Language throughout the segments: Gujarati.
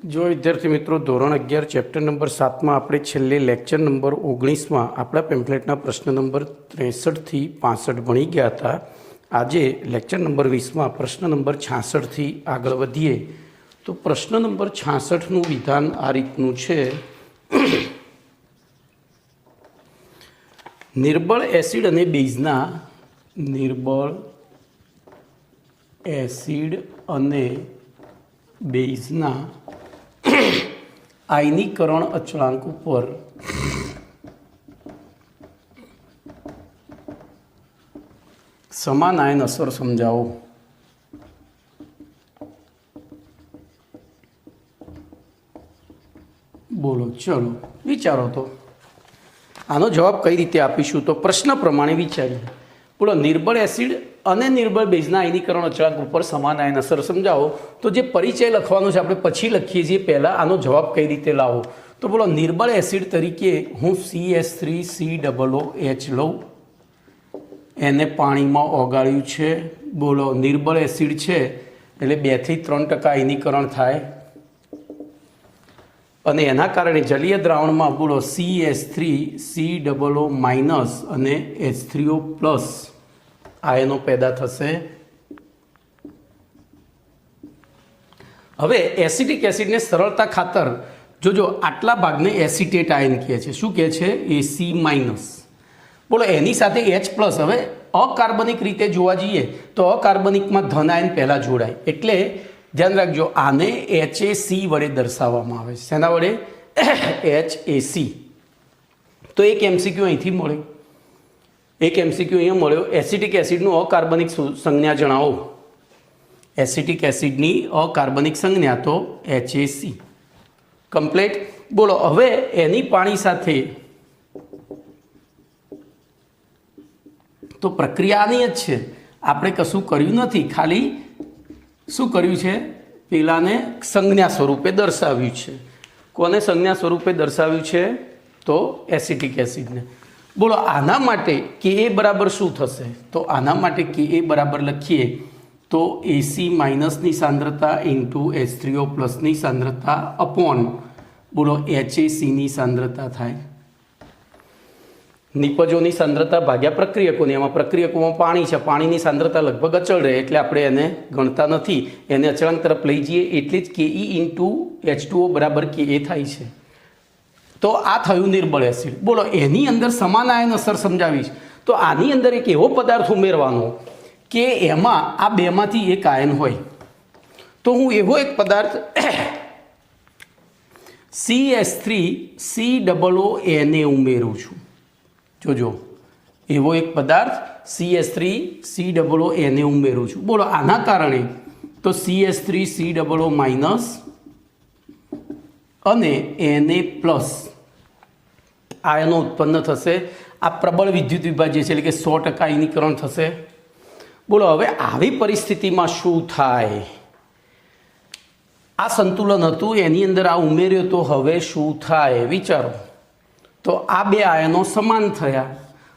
જો વિદ્યાર્થી મિત્રો ધોરણ 11 ચેપ્ટર નંબર 7માં આપણે છેલ્લે લેક્ચર નંબર 19માં આપણા પેમ્ફલેટના પ્રશ્ન નંબર 63 થી 65 ભણી ગયા હતા. આજે લેક્ચર નંબર 20માં પ્રશ્ન નંબર 66 થી આગળ વધીએ. તો પ્રશ્ન નંબર 66નું વિધાન આ રીતનું છે. નિર્બળ એસિડ અને બેઝના આયનીકરણ અચળાંક ઉપર સમાન આયન અસર સમજાવો. બોલો, ચલો વિચારો. તો આનો જવાબ કઈ રીતે આપીશું? તો પ્રશ્ન પ્રમાણે વિચારીએ. બોલો, નિર્બળ એસિડ અને નિર્બળ બેઝના આયનીકરણ અચળાંક ઉપર સમાન આયન અસર સમજાવો. તો જે પરિચય લખવાનો છે આપણે પછી લખીએ છીએ, પહેલાં આનો જવાબ કઈ રીતે લાવો. તો બોલો, નિર્બળ એસિડ તરીકે હું CH3COOH લઉં, એને પાણીમાં ઓગાળ્યું છે. બોલો, નિર્બળ એસિડ છે એટલે 2 થી 3% આયનીકરણ થાય અને એના કારણે જલીય દ્રાવણમાં બોલો CH3COO- અને H3O+ આયનો પેદા થશે. હવે એસિટિક એસિડને સરળતા ખાતર જોજો, આટલા ભાગને એસિટેટ આયન કહે છે. શું કહે છે? AC-. બોલો, એની સાથે H+. હવે અકાર્બનિક રીતે જોવા જઈએ તો અકાર્બનિકમાં ધન આયન પહેલાં જોડાય, એટલે ધ્યાન રાખજો, આને HAC વડે દર્શાવવામાં આવે છે. શેના વડે? HAC. તો એક MCQ અહીંથી મળે, એક MCQ અહીંયા મળ્યો. એસિટિક એસિડનું અકાર્બનિક સંજ્ઞા જણાવો. એસિટિક એસિડની અકાર્બનિક સંજ્ઞા તો HAC. કમ્પ્લીટ. બોલો, હવે એની પાણી સાથે તો પ્રક્રિયા આની જ છે, આપણે કશું કર્યું નથી, ખાલી શું કર્યું છે? પેલાને સંજ્ઞા સ્વરૂપે દર્શાવ્યું છે. કોને સંજ્ઞા સ્વરૂપે દર્શાવ્યું છે? તો એસિટિક એસિડને. બોલો, આના માટે Ka બરાબર શું થશે? તો આના માટે Ka બરાબર લખીએ તો AC- ની સાંદ્રતા ઇન્ટુ H3O+ ની સાંદ્રતા અપોન બોલો HAC ની સાંદ્રતા થાય. નિપજોની સાંદ્રતા ભાગ્યા પ્રક્રિયકોની. એમાં પ્રક્રિયકોમાં પાણી છે, પાણીની સાંદ્રતા લગભગ અચળ રહે એટલે આપણે એને ગણતા નથી, એને અચળાંક તરફ લઈ જઈએ, એટલે જ Ke ઇન્ટુ H2O બરાબર Ka થાય છે. તો આ થયું નિર્બળ એસિડ. બોલો, એની અંદર સમાન આયન અસર સમજાવીશ તો આની અંદર એક એવો પદાર્થ ઉમેરવાનો કે એમાં આ બેમાંથી એક આયન હોય. તો હું એવો એક પદાર્થ CH3COONA ઉમેરું છું. જોજો, એવો એક પદાર્થ CH3COONA ઉમેરું છું. બોલો, આના કારણે તો CH3COO- અને Na+ આયનો ઉત્પન્ન થશે. આ પ્રબળ વિદ્યુત વિભાજ્ય છે, એટલે કે 100% આયનીકરણ થશે. બોલો, હવે આવી પરિસ્થિતિમાં શું થાય? આ સંતુલન હતું, એની અંદર આ ઉમેર્યો, તો હવે શું થાય વિચારો. તો આ બે આયનો સમાન થયા,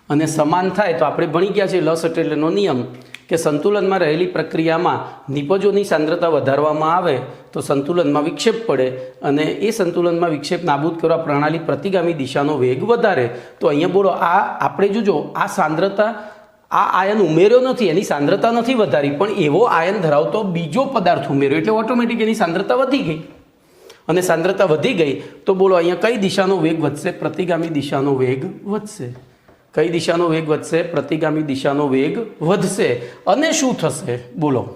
અને સમાન થાય તો આપણે ભણી ગયા છે લસટેલેનો નિયમ કે સંતુલનમાં રહેલી પ્રક્રિયામાં નિપજોની સાંદ્રતા વધારવામાં આવે તો સંતુલનમાં વિક્ષેપ પડે, અને એ સંતુલનમાં વિક્ષેપ નાબૂદ કરવા પ્રણાલી પ્રતિગામી દિશાનો વેગ વધારે. તો અહીંયા બોલો, આ આપણે જોજો, આ સાંદ્રતા, આ આયન ઉમેર્યો નથી, એની સાંદ્રતા નથી વધારી, પણ એવો આયન ધરાવતો બીજો પદાર્થ ઉમેર્યો, એટલે ઓટોમેટિક એની સાંદ્રતા વધી ગઈ. અને સાંદ્રતા વધી ગઈ તો બોલો, અહીંયા કઈ દિશાનો વેગ વધશે? પ્રતિગામી દિશાનો વેગ વધશે. કઈ દિશાનો વેગ વધશે? પ્રતિગામી દિશાનો વેગ વધશે. અને શું થશે? બોલો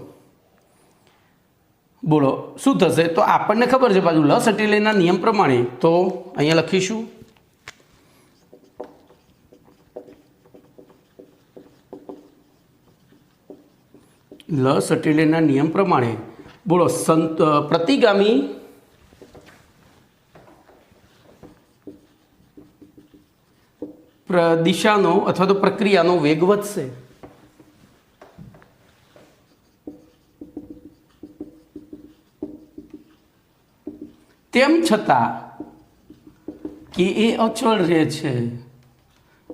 બોલો શું થશે? તો આપણને ખબર છે બાજુ લસટેલેના નિયમ પ્રમાણે, તો અહીંયા લખીશું લસટેલેના નિયમ પ્રમાણે. બોલો, પ્રતિગામી દિશાનો અથવા તો પ્રક્રિયાનો વેગ વધશે. તેમ છતાં કે એ અચળ રહે છે,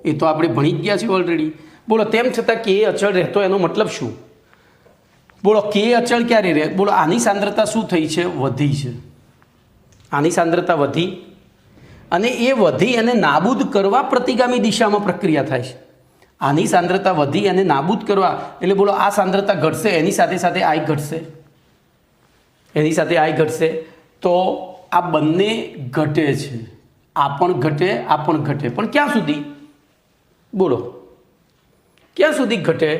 એ તો આપણે ભણી જ ગયા છીએ ઓલરેડી. બોલો, તેમ છતાં કે એ અચળ રહેતો એનો મતલબ શું? બોલો કે અચળ ક્યારે રહે? બોલો આની સાંદ્રતા શું થઈ છે? વધી છે. આની સાંદ્રતા વધી અને એ વધી અને નાબૂદ કરવા પ્રતિગામી દિશામાં પ્રક્રિયા થાય છે. આની સાંદ્રતા વધી અને નાબૂદ કરવા એટલે બોલો આ સાંદ્રતા ઘટશે, એની સાથે સાથે આઈ ઘટશે, એની સાથે આઈ ઘટશે, તો આ બંને ઘટે છે. આ પણ ઘટે, આ પણ ઘટે, પણ ક્યાં સુધી? બોલો ક્યાં સુધી ઘટે?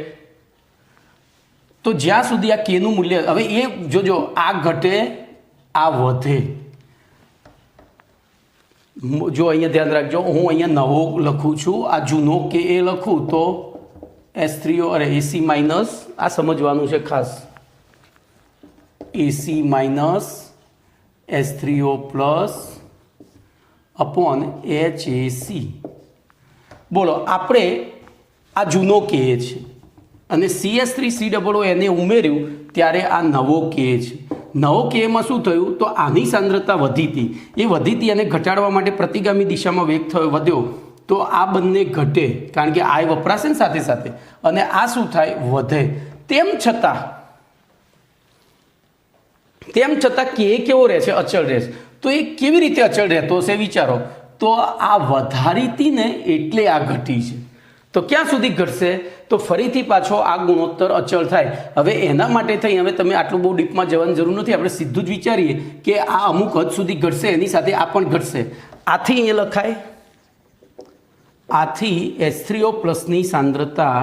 તો જ્યાં સુધી આ કેનું મૂલ્ય, હવે એ જોજો, આ ઘટે, આ વધે. જો અહીંયા ધ્યાન રાખજો, હું અહીંયા નવો લખું છું, આ જૂનો કે એ લખું તો S3O અરે AC માઇનસ, આ સમજવાનું છે ખાસ, AC minus S3O plus upon HAC. બોલો આપણે આ જૂનો કહીએ છીએ અને CS3COO એને ઉમેર્યું ત્યારે આ નવો કહે છે. નવો કેમાં શું થયું? તો આની સાંદ્રતા વધી હતી, એ વધી હતી અને ઘટાડવા માટે પ્રતિગામી દિશામાં વેગ થયો, વધ્યો, તો આ બંને ઘટે કારણ કે આ વપરાશે ને સાથે સાથે, અને આ શું થાય? વધે. તેમ છતાં કે કેવો રહે છે? અચળ રહે છે. તો એ કેવી રીતે અચળ રહેતો હશે વિચારો. તો આ વધારી હતી ને એટલે આ ઘટી છે. તો ક્યાં સુધી ઘટશે? તો ફરીથી પાછો આ ગુણોત્તર અચળ થાય. હવે એના માટે થઈ હવે તમે આટલું બહુ ડીપમાં જવાની જરૂર નથી, આપણે સીધું જ વિચારીએ કે આ અમુક હદ સુધી ઘટશે, એની સાથે આ પણ ઘટશે. આથી અહીંયા લખાય, આથી H3O પ્લસની સાંદ્રતા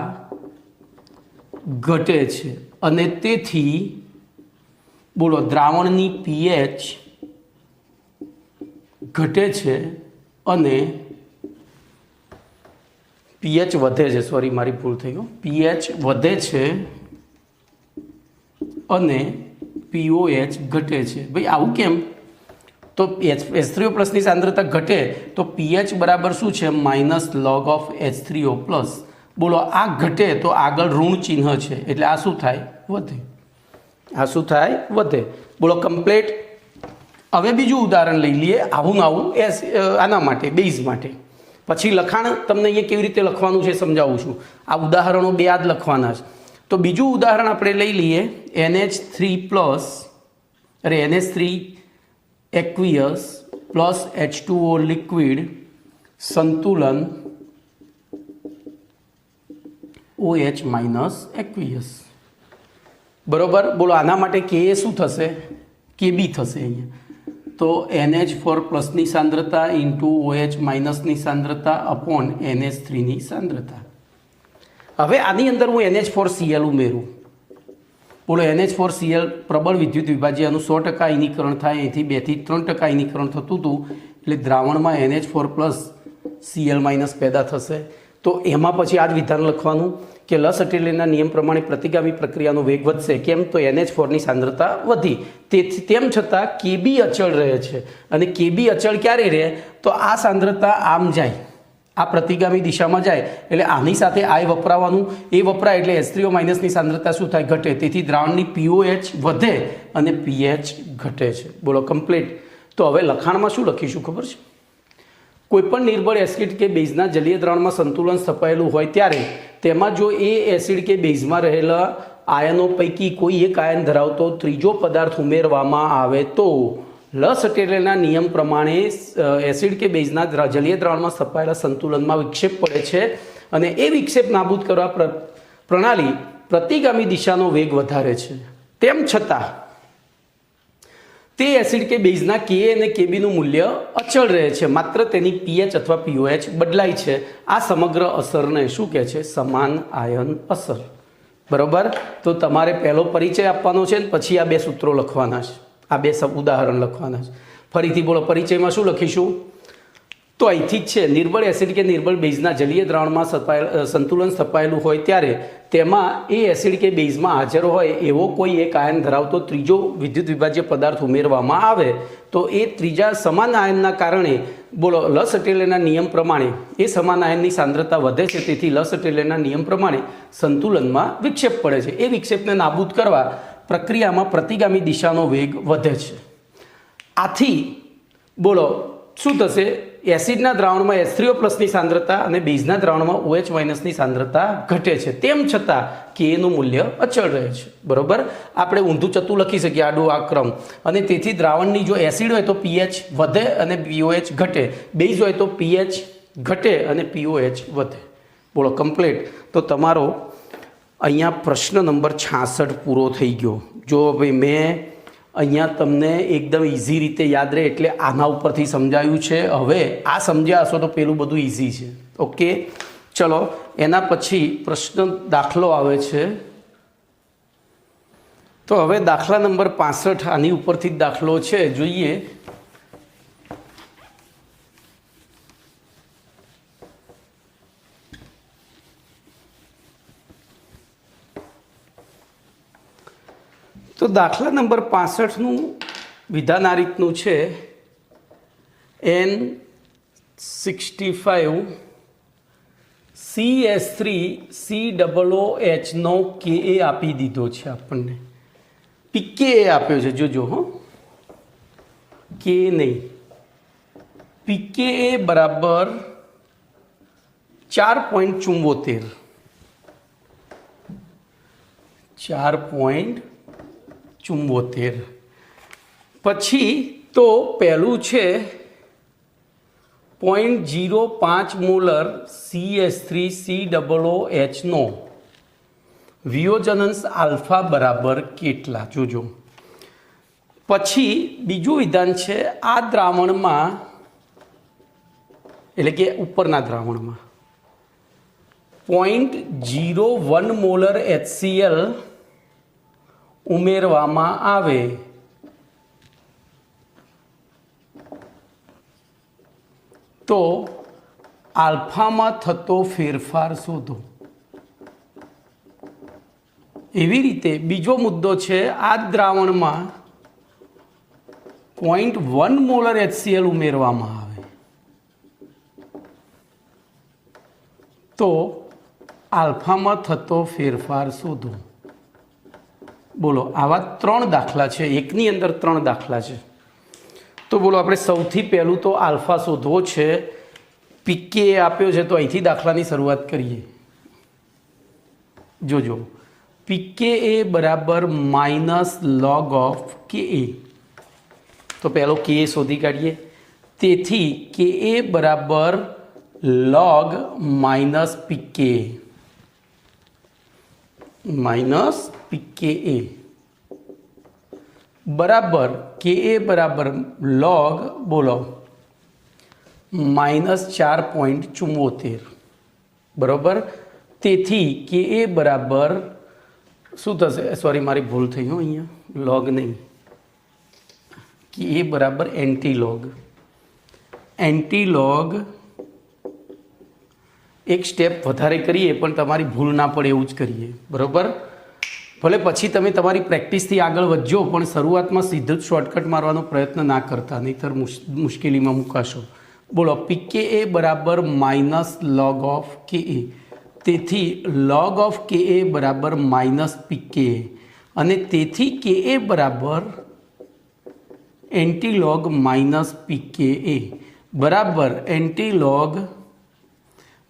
ઘટે છે અને તેથી બોલો દ્રાવણની pH ઘટે છે અને pH વધે છે. સોરી, મારી ભૂલ થઈ ગઈ. pH વધે છે અને POH ઘટે છે. ભાઈ આવું કેમ? તો H3O પ્લસની સાંદ્રતા ઘટે તો pH બરાબર શું છે? Minus log of H3O plus. બોલો આ ઘટે તો આગળ ઋણ ચિહ્ન છે એટલે આ શું થાય? વધે. આ શું થાય? વધે. બોલો કમ્પ્લીટ. હવે બીજું ઉદાહરણ લઈ લઈએ આવું આના માટે, બેઝ માટે. પછી લખાણ તમને અહીંયા કેવી રીતે લખવાનું છે સમજાવું છું. આ ઉદાહરણો બે જ લખવાના છે. તો બીજું ઉદાહરણ આપણે લઈ લઈએ, NH3 plus NH3 aqueous plus H2O liquid સંતુલન OH માઇનસ એક્વિયસ. બરોબર. બોલો આના માટે કે શું થશે? KB થશે અહીંયા. તો NH4 પ્લસની સાંદ્રતા ઇન્ટુ OH માઇનસની સાંદ્રતા અપોન NH3ની સાંદ્રતા. હવે આની અંદર હું NH4Cl ઉમેરું. બોલો NH4Cl પ્રબળ વિદ્યુત વિભાજ્યનું 100% આયનીકરણ થાય, અહીંથી 2 થી 3% આયનીકરણ થતું હતું એટલે દ્રાવણમાં NH4 પ્લસ Cl માઇનસ પેદા થશે. તો એમાં પછી આ જ વિધાન લખવાનું કે લસટેલીના નિયમ પ્રમાણે પ્રતિગામી પ્રક્રિયાનો વેગ વધશે. કેમ? તો NH4ની સાંદ્રતા વધી. તેથી તેમ છતાં KB અચળ રહે છે અને KB અચળ ક્યારે રહે? તો આ સાંદ્રતા આમ જાય, આ પ્રતિગામી દિશામાં જાય એટલે આની સાથે આઈ વપરાવાનું, એ વપરાય એટલે H3O માઇનસની સાંદ્રતા શું થાય? ઘટે. તેથી દ્રાવણની POH વધે અને pH ઘટે છે. બોલો કમ્પ્લીટ. તો હવે લખાણમાં શું લખીશું ખબર છે? કોઈપણ નિર્બળ એસિડ કે બેઝના જલીય દ્રાવણમાં સંતુલન સ્થપાયેલું હોય ત્યારે તેમાં જો એ એસિડ કે બેઝમાં રહેલા આયનો પૈકી કોઈ એક આયન ધરાવતો ત્રીજો પદાર્થ ઉમેરવામાં આવે તો લસટેલેના નિયમ પ્રમાણે એસિડ કે બેઝના જલીય દ્રાવણમાં સ્થપાયેલા સંતુલનમાં વિક્ષેપ પડે છે અને એ વિક્ષેપ નાબૂદ કરવા પ્રણાલી પ્રતિગામી દિશાનો વેગ વધારે છે. તેમ છતાં તે એસિડ કે બેઝના Ka અને Kbનું મૂલ્ય અચળ રહે છે, માત્ર તેની pH અથવા POH બદલાય છે. આ સમગ્ર અસરને શું કહે છે? સમાન આયન અસર. બરોબર. તો તમારે પહેલો પરિચય આપવાનો છે ને પછી આ બે સૂત્રો લખવાના છે, આ બે ઉદાહરણ લખવાના છે. ફરીથી બોલો, પરિચયમાં શું લખીશું? તો અહીંથી જ છે, નિર્બળ એસિડ કે નિર્બળ બેઝના જલીય દ્રાવણમાં સંતુલન સ્થપાયેલું હોય ત્યારે તેમાં એ એસિડ કે બેઝમાં હાજર હોય એવો કોઈ એક આયન ધરાવતો ત્રીજો વિદ્યુત વિભાજ્ય પદાર્થ ઉમેરવામાં આવે તો એ ત્રીજા સમાન આયનના કારણે બોલો લસટેલેના નિયમ પ્રમાણે એ સમાન આયનની સાંદ્રતા વધે છે. તેથી લસટેલેના નિયમ પ્રમાણે સંતુલનમાં વિક્ષેપ પડે છે. એ વિક્ષેપને નાબૂદ કરવા પ્રક્રિયામાં પ્રતિગામી દિશાનો વેગ વધે છે. આથી બોલો શું થશે? એસિડના દ્રાવણમાં H3O+ની સાંદ્રતા અને બેઝના દ્રાવણમાં OH- ની સાંદ્રતા ઘટે છે, તેમ છતાં Ka નું મૂલ્ય અચળ રહે છે. બરોબર, આપણે ઊંધું ચતું લખી શકીએ આડું આ ક્રમ. અને તેથી દ્રાવણની જો એસિડ હોય તો pH વધે અને POH ઘટે, બેઝ હોય તો pH ઘટે અને POH વધે. બોલો કમ્પ્લીટ. તો તમારો અહીંયા પ્રશ્ન નંબર 66 પૂરો થઈ ગયો. જો ભાઈ મેં અહીંયા તમને એકદમ ઇઝી રીતે યાદ રહે એટલે આના ઉપરથી સમજાયું છે. હવે આ સમજ્યા હશો તો પેલું બધું ઇઝી છે. ઓકે, ચલો એના પછી પ્રશ્ન દાખલો આવે છે. તો હવે દાખલા નંબર 65 આની ઉપરથી જ દાખલો છે, જોઈએ. તો દાખલા નંબર 65નું વિધાન આ રીતનું છે. N65 CS3 COOH નો Ka આપી દીધો છે આપણને. pKa આપ્યો છે, જોજો હો, K નહીં. pKa બરાબર 4.74. 4.74. પછી તો પહેલું છે 0.05 મોલર CS3COOH નો વિયોજનંશ આલ્ફા બરાબર કેટલા, જોજો. પછી બીજું વિધાન છે આ દ્રાવણમાં, એટલે કે ઉપરના દ્રાવણમાં 0.01 મોલર HCl ઉમેરવામાં આવે તો આલ્ફામાં થતો ફેરફાર શોધો. એવી રીતે બીજો મુદ્દો છે આ દ્રાવણમાં 0.1 મોલર HCl ઉમેરવામાં આવે તો આલ્ફામાં થતો ફેરફાર શોધો. બોલો, આવા 3 દાખલા છે, એકની અંદર 3 દાખલા છે. તો બોલો, આપણે સૌથી પહેલું તો આલ્ફા શોધવો છે. pKa આપ્યો છે તો અહીંથી દાખલાની શરૂઆત કરીએ. જોજો, pKa બરાબર -log of Ka. તો પહેલો Ka શોધી કાઢીએ. તેથી Ka બરાબર log -pKa -pKa બરાબર Ka બરાબર log, બોલો, -4.74. બરાબર. તેથી Ka બરાબર શું થશે? સોરી, મારી ભૂલ થઈ હો, અહીંયા log નહીં, Ka બરાબર એન્ટીલોગ. એન્ટીલોગ એક સ્ટેપ વધારે કરીએ પણ તમારી ભૂલ ના પડે એવું જ કરીએ. બરાબર. ભલે પછી તમે તમારી પ્રેક્ટિસથી આગળ વધજો પણ શરૂઆતમાં સીધું જ શોર્ટકટ મારવાનો પ્રયત્ન ના કરતા, નહીંતર મુશ્કેલીમાં મુકાશો. બોલો, pKa બરાબર -log of Ka. તેથી log of Ka બરાબર -pKa અને તેથી Ka બરાબર એન્ટીલોગ -pKa બરાબર એન્ટીલોગ,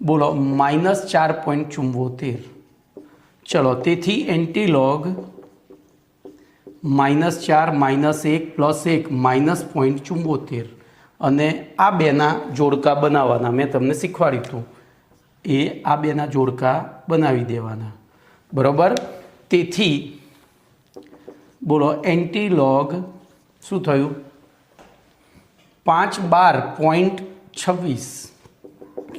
બોલો, -4.74. ચલો, તેથી એન્ટીલોગ -4 -1 +1 -0.74 અને આ બેના જોડકા બનાવવાના. મેં તમને શીખવાડ્યું હતું એ આ બેના જોડકા બનાવી દેવાના. બરાબર. તેથી બોલો, એન્ટીલોગ શું થયું? 512.26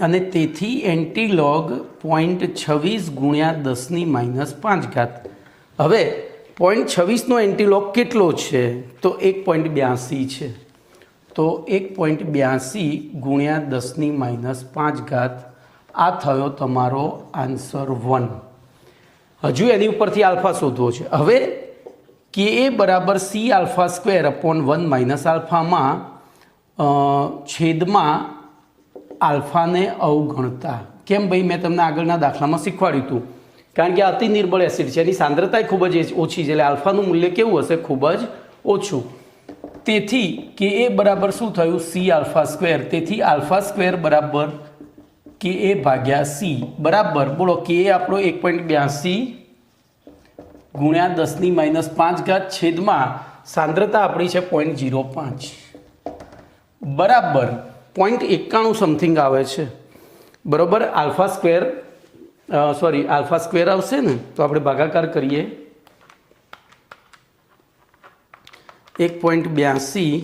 અને તેથી એન્ટીલોગ 0.26 ગુણ્યા 10⁻⁵. હવે 0.26નો એન્ટીલોગ કેટલો છે? તો 1.82 છે. તો 1.82 ગુણ્યા 10⁻⁵. આ થયો તમારો આન્સર 1. હજુ એની ઉપરથી આલ્ફા શોધવો છે. હવે Ka બરાબર C⁴² આલ્ફામાં છેદમાં આલ્ફાને અવગણતા. કેમ ભાઈ? મેં તમને આગળના દાખલામાં શીખવાડ્યું હતું. કારણ કે આ અતિ નિર્બળ એસિડ છે, એની સાંદ્રતા ખૂબ જ ઓછી છે, એટલે આલ્ફાનું મૂલ્ય કેવું હશે? ખૂબ જ ઓછું. તેથી કે એ બરાબર શું થયું સી આલ્ફા સ્ક્વેર, તેથી આલ્ફા સ્ક્વેર બરાબર કે એ ભાગ્યા સી બરાબર બોલો કે એ આપણો 1.82 ગુણ્યા 10⁻5 છેદમાં સાંદ્રતા આપણી છે 0.05 બરાબર 0.91 સમથિંગ આવે છે બરાબર. આલ્ફા સ્ક્વેર આલ્ફા સ્ક્વેર આવશે ને તો આપણે ભાગાકાર કરીએ 1.82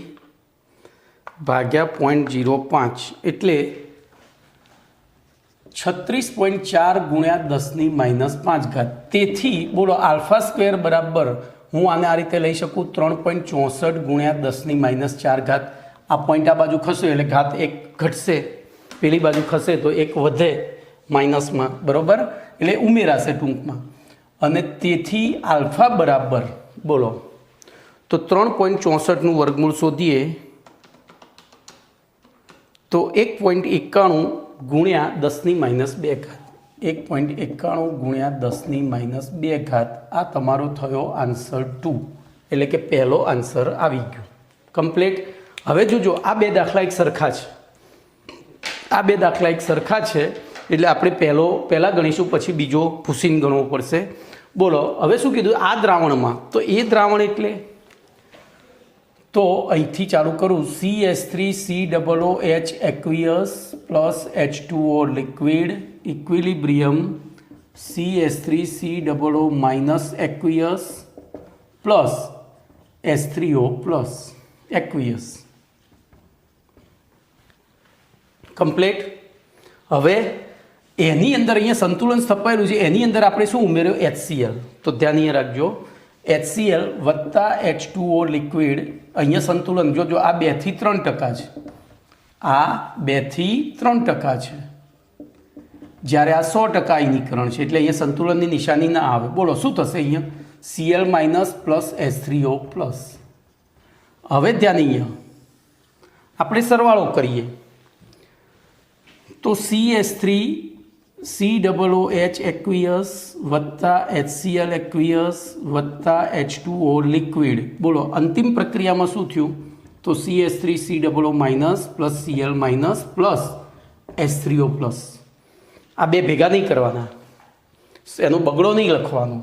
ભાગ્યા 0.05 એટલે 36.4 ગુણ્યા 10⁻5. તેથી બોલો આલ્ફા સ્ક્વેર બરાબર હું આને આ રીતે લઈ શકું 3.64 ગુણ્યા 10⁻4. આ પોઈન્ટ આ બાજુ ખસે એટલે ઘાત 1 ઘટશે, પેલી બાજુ ખસે તો 1 વધે માઇનસમાં બરાબર, એટલે ઉમેરાશે ટૂંકમાં. અને તેથી આલ્ફા બરાબર બોલો તો 3.64નું વર્ગમૂળ શોધીએ તો 1.91 ગુણ્યા 10⁻2. 1.91 ગુણ્યા 10⁻2 આ તમારો થયો આન્સર 2, એટલે કે પહેલો આન્સર આવી ગયો કમ્પ્લીટ. હવે જોજો આ બે દાખલા એક સરખા છે, આ બે દાખલા એક સરખા છે એટલે આપણે પહેલાં ગણીશું પછી બીજો ભૂસીને ગણવો પડશે. બોલો હવે શું કીધું આ દ્રાવણમાં, તો એ દ્રાવણ એટલે તો અહીંથી ચાલુ કરું CH3COOH aqueous plus H2O liquid equilibrium CH3COO minus aqueous plus H3O plus aqueous complete. હવે એની અંદર અહીંયા સંતુલન સ્થપાયેલું છે, એની અંદર આપણે શું ઉમેર્યો HCl, તો ધ્યાન રાખજો HCl વત્તા H2O લિક્વિડ. અહીંયા સંતુલન જોજો આ 2 થી 3% છે, આ 2 થી 3% છે, જ્યારે આ 100% આયનીકરણ છે એટલે અહીંયા સંતુલનની નિશાની ના આવે. બોલો શું થશે અહીંયા Cl minus plus H3O plus. હવે ધ્યાન અહીંયા આપણે સરવાળો કરીએ તો CH3COOH એક્વિયસ વત્તા HCl એક્વિયસ વત્તા H2O લિક્વિડ. બોલો અંતિમ પ્રક્રિયામાં શું થયું તો CH3COO minus plus Cl minus plus H3O plus. આ બે ભેગા નહીં કરવાના, એનો બગડો નહીં લખવાનો.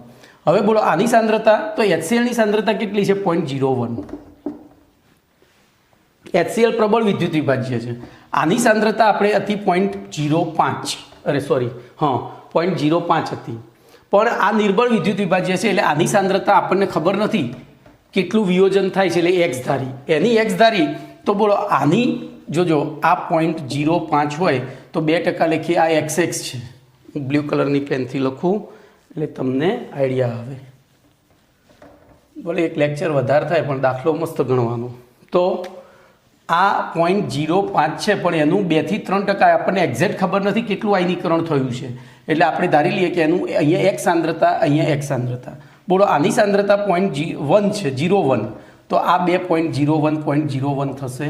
હવે બોલો આની સાંદ્રતા, તો HClની સાંદ્રતા કેટલી છે 0.01. HCl પ્રબળ વિદ્યુત વિભાજ્ય છે, આની સાંદ્રતા આપણે હતી 0.05 હતી, પણ આ નિર્બળ વિદ્યુત વિભાજ્ય છે એટલે આની સાંદ્રતા આપણને ખબર નથી કેટલું વિયોજન થાય છે એટલે x ધારી, એની x ધારી. તો બોલો આની જોજો આ 0.05 હોય તો 2% લખીએ, આ XX છે, હું બ્લુ કલરની પેનથી લખું એટલે તમને આઈડિયા આવે. બોલે એક લેક્ચર વધારે થાય પણ દાખલો મસ્ત ગણવાનો. તો આ 0.05 છે પણ એનું 2 થી 3% આપણને એક્ઝેક્ટ ખબર નથી કેટલું આયનીકરણ થયું છે એટલે આપણે ધારી લઈએ કે એનું અહીંયા એક સાંદ્રતા, અહીંયા એક સાંદ્રતા. બોલો આની સાંદ્રતા 0.1 છે 0.1, તો આ 2.01 થશે.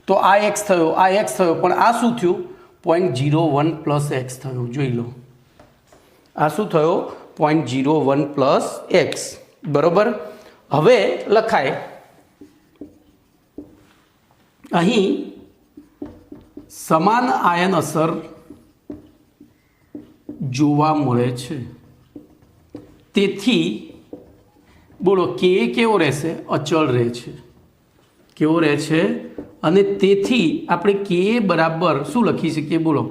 તો આ x થયો, આ x થયો, પણ આ શું થયું 0.01 પ્લસ x થયો. જોઈ લો આ શું થયો 0.01 પ્લસ x બરાબર. હવે લખાય અહીં સમાન આયન અસર જોવા મળે છે, તેથી બોલો કે કેવો રહેશે અચળ રહે છે, કેવો રહે છે, અને તેથી આપણે કે બરાબર શું લખી શકીએ બોલો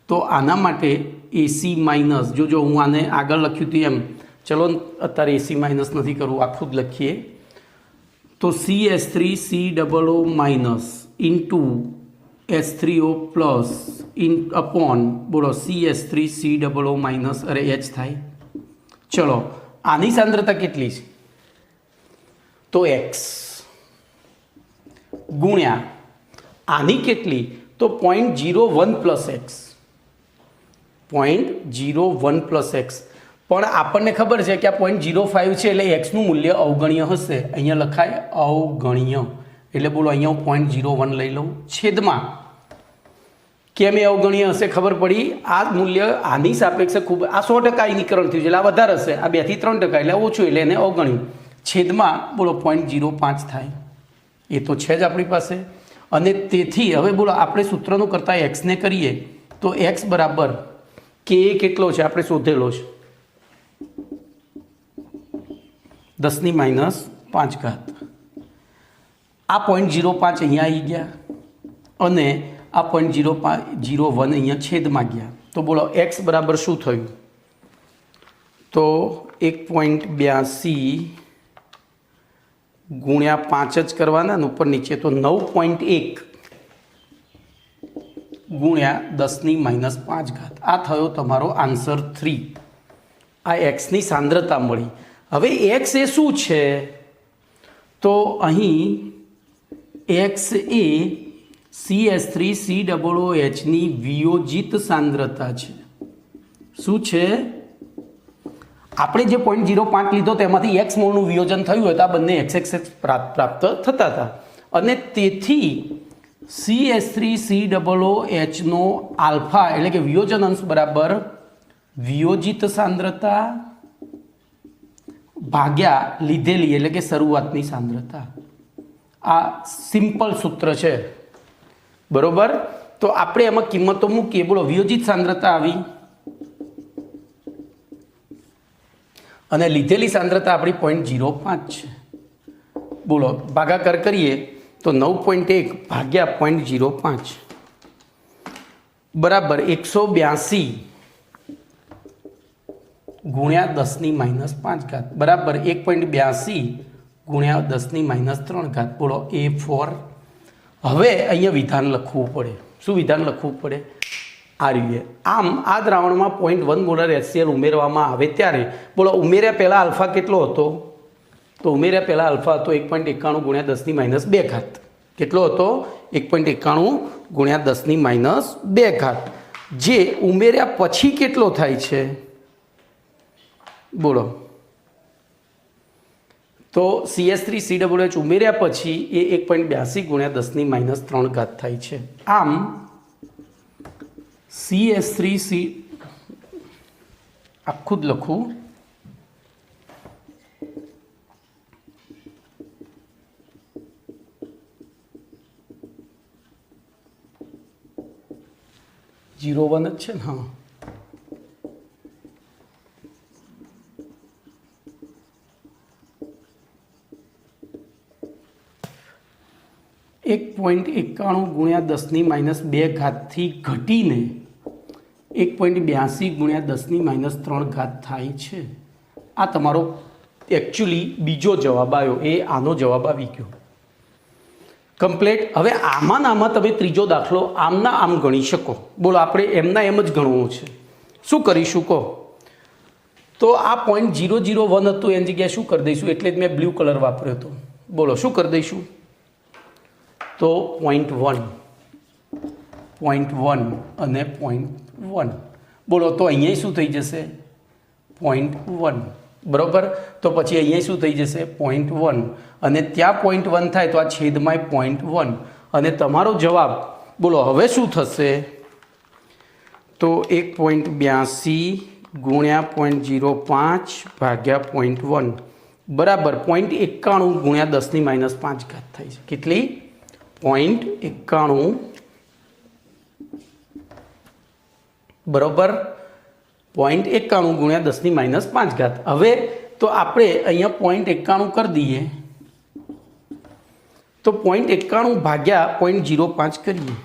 તો આના માટે AC માઇનસ, જો હું આને આગળ લખ્યું હતું એમ, ચલો અત્યારે AC માઇનસ નથી કરવું, આખું જ લખીએ તો CH3COO minus into H3O plus upon બોલો CH3COO માઇનસ, અરે H થાય. ચલો આની સાંદ્રતા કેટલી છે તો x ગુણ્યા આની કેટલી તો 0.01 પ્લસ x, 0.01 પ્લસ x. પણ આપણને ખબર છે કે આ 0.05 છે એટલે એક્સનું મૂલ્ય અવગણ્ય હશે, અહીંયા લખાય અવગણ્ય, એટલે બોલો અહીંયા હું 0.01 લઈ લઉં છેદમાં. કેમ એ અવગણ્ય હશે ખબર પડી, આ મૂલ્ય આની સાપેક્ષે ખૂબ, આ 100% આયનીકરણ થયું છે એટલે આ વધારે હશે, આ 2 થી 3% એટલે ઓછું એટલે એને અવગણ્યું, છેદમાં બોલો 0.05 થાય. એ તો છે જ આપણી પાસે. અને તેથી હવે બોલો આપણે સૂત્રનું કરતાં એક્સને કરીએ તો એક્સ બરાબર કે કેટલો છે આપણે શોધેલો છે 10⁻5. આ 0.05 અહીંયા આવી ગયા અને આ 0.01 અહીંયા છેદમાં ગયા. તો બોલો એક્સ બરાબર શું થયું? તો 1.82 ગુણ્યા 5 જ કરવાના ને ઉપર નીચે, તો 9.1 ગુણ્યા 10⁻5. આ થયો તમારો આન્સર 3. આ એક્સની સાંદ્રતા મળી. હવે એક્સ એ શું છે? તો અહીં એક્સ એ CH3COOHની વિયોજિત સાંદ્રતા છે. શું છે? આપણે જે 0.05 લીધો તેમાંથી એક્સ મોલનું વિયોજન થયું હોય તો આ બંને XXX પ્રાપ્ત થતા હતા. અને તેથી CH3COOHનો આલ્ફા એટલે કે વિયોજન અંશ બરાબર વિયોજિત સાંદ્રતા ભાગ્યા લીધેલી એટલે કે શરૂઆતની સાંદ્રતા. આ સિમ્પલ સૂત્ર છે, બરોબર. તો આપણે એમાં કિંમતો મૂકીએ. બોલો વિયોજિત સાંદ્રતા આવી અને લીધેલી સાંદ્રતા આપણી 0.05 છે. બોલો ભાગાકાર કરીએ તો 9.1 ભાગ્યા 0.05 બરાબર 182 ગુણ્યા 10⁻5 બરાબર 1.82 ગુણ્યા 10⁻3. બોલો A4. હવે અહીંયા વિધાન લખવું પડે. શું વિધાન લખવું પડે? આ રીતે. આમ આ દ્રાવણમાં 0.1 મોલર HCl ઉમેરવામાં આવે ત્યારે બોલો ઉમેર્યા પહેલાં આલ્ફા કેટલો હતો? તો ઉમેર્યા પહેલાં આલ્ફા હતો 1.91 ગુણ્યા 10⁻2. કેટલો હતો? 1.91 ગુણ્યા 10⁻2. જે ઉમેર્યા પછી કેટલો થાય છે? બોલો. તો CH3COOH ઉમેર્યા પછી એ 1.82 ગુણ્યા 10⁻3 થાય છે. આમ CH3C આખું જ લખું. જીરો 1 જ છે ને? હા. (1.91 ગુણ્યા 10⁻2) થી ઘટીને 1.82 ગુણ્યા 10⁻3 થાય છે. આ તમારો એકચ્યુઅલી બીજો જવાબ આવ્યો. એ આનો જવાબ આવી ગયો કમ્પ્લીટ. હવે આમાં તમે ત્રીજો દાખલો આમના આમ ગણી શકો. બોલો આપણે એમના એમ જ ગણવું છે. શું કરીશું કહો? તો આ 0.001 હતું એની જગ્યાએ શું કરી દઈશું? એટલે જ મેં બ્લુ કલર વાપર્યો હતો. બોલો શું કરી દઈશું? તો 0.1 અને 0.1. બોલો તો અહીંયા શું થઈ જશે? 0.1. બરાબર. તો પછી અહીંયા શું થઈ જશે? 0.1. અને ત્યાં 0.1 થાય તો આ છેદમાં 0.1. અને તમારો જવાબ બોલો હવે શું થશે? તો 1.82 ગુણ્યા 0.05 ભાગ્યા 0.1 બરાબર 0.91 ગુણ્યા 10⁻5 થાય છે. કેટલી? 0.91 બરાબર 0.91 ગુણ્યા 10⁻5. હવે તો આપણે અહીંયા 0.91 કરી દઈએ તો 0.91 ભાગ્યા 0.05 કરીએ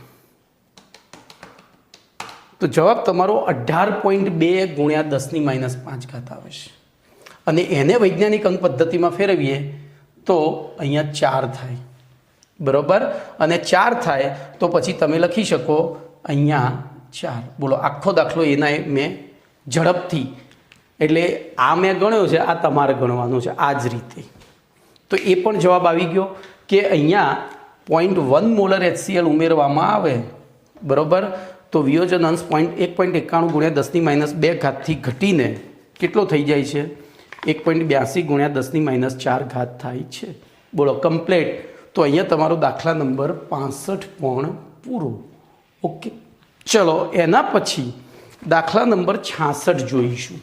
તો જવાબ તમારો 18.2 ગુણ્યા 10⁻5 આવે છે. અને એને વૈજ્ઞાનિક અંક પદ્ધતિમાં ફેરવીએ તો અહીંયા 4 થાય. બરાબર. અને 4 થાય તો પછી તમે લખી શકો અહીંયા 4. બોલો આખો દાખલો એના મેં ઝડપથી એટલે આ મેં ગણ્યો છે, આ તમારે ગણવાનો છે આ જ રીતે. તો એ પણ જવાબ આવી ગયો કે અહીંયા 0.1 મોલર HCl ઉમેરવામાં આવે બરાબર તો વિયોજન અંશ 1.91 ગુણ્યા 10⁻2 થી ઘટીને કેટલો થઈ જાય છે? 1.82 ગુણ્યા 10⁻4 થાય છે. બોલો કમ્પ્લીટ. તો અહીંયા તમારો દાખલા નંબર 65 પણ પૂરો. ઓકે, ચલો એના પછી દાખલા નંબર 66 જોઈશું.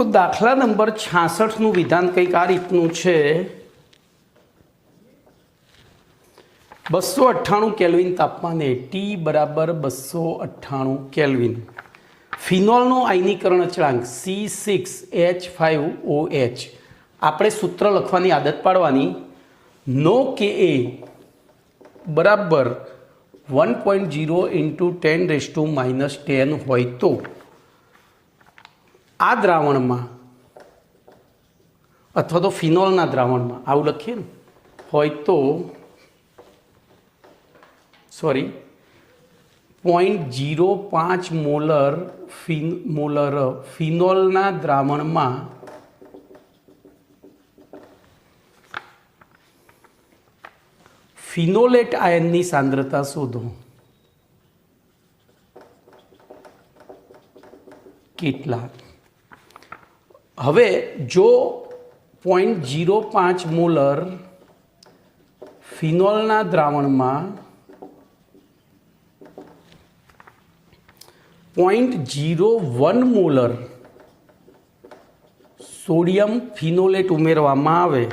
તો દાખલા નંબર 66નું વિધાન કંઈક આ રીતનું છે. 298 કેલ્વિન તાપમાને ટી બરાબર 298 કેલ્વિન ફિનોલનો આયનીકરણ અચળાંક C6H5OH. આપણે સૂત્ર લખવાની આદત પાડવાની. નો કે એ બરાબર 1.0 × 10⁻⁻10 હોય તો આ દ્રાવણમાં અથવા તો ફિનોલના દ્રાવણમાં આવું લખીએ ને હોય તો 0.05 મોલર ફિનોલના દ્રાવણમાં ફિનોલેટ આયનની સાંદ્રતા શોધો. કેટલા? હવે જો 0.05 મોલર ફિનોલના દ્રાવણમાં 0.01 મોલર સોડિયમ ફિનોલેટ ઉમેરવામાં આવે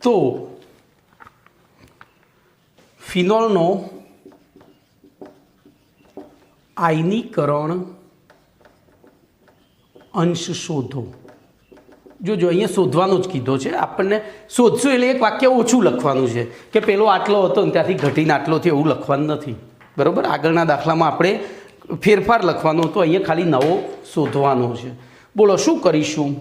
તો ફિનોલનો આયનીકરણ અંશ શોધો. જો અહીંયા શોધવાનું જ કીધો છે આપણને. શોધશું એટલે એક વાક્ય ઓછું લખવાનું છે કે પેલો આટલો હતો ને ત્યાંથી ઘટીને આટલો થયો એવું લખવાનું નથી. બરાબર? આગળના દાખલામાં આપણે ફેરફાર લખવાનો હતો, અહીંયા ખાલી નવો શોધવાનો છે. બોલો શું કરીશું?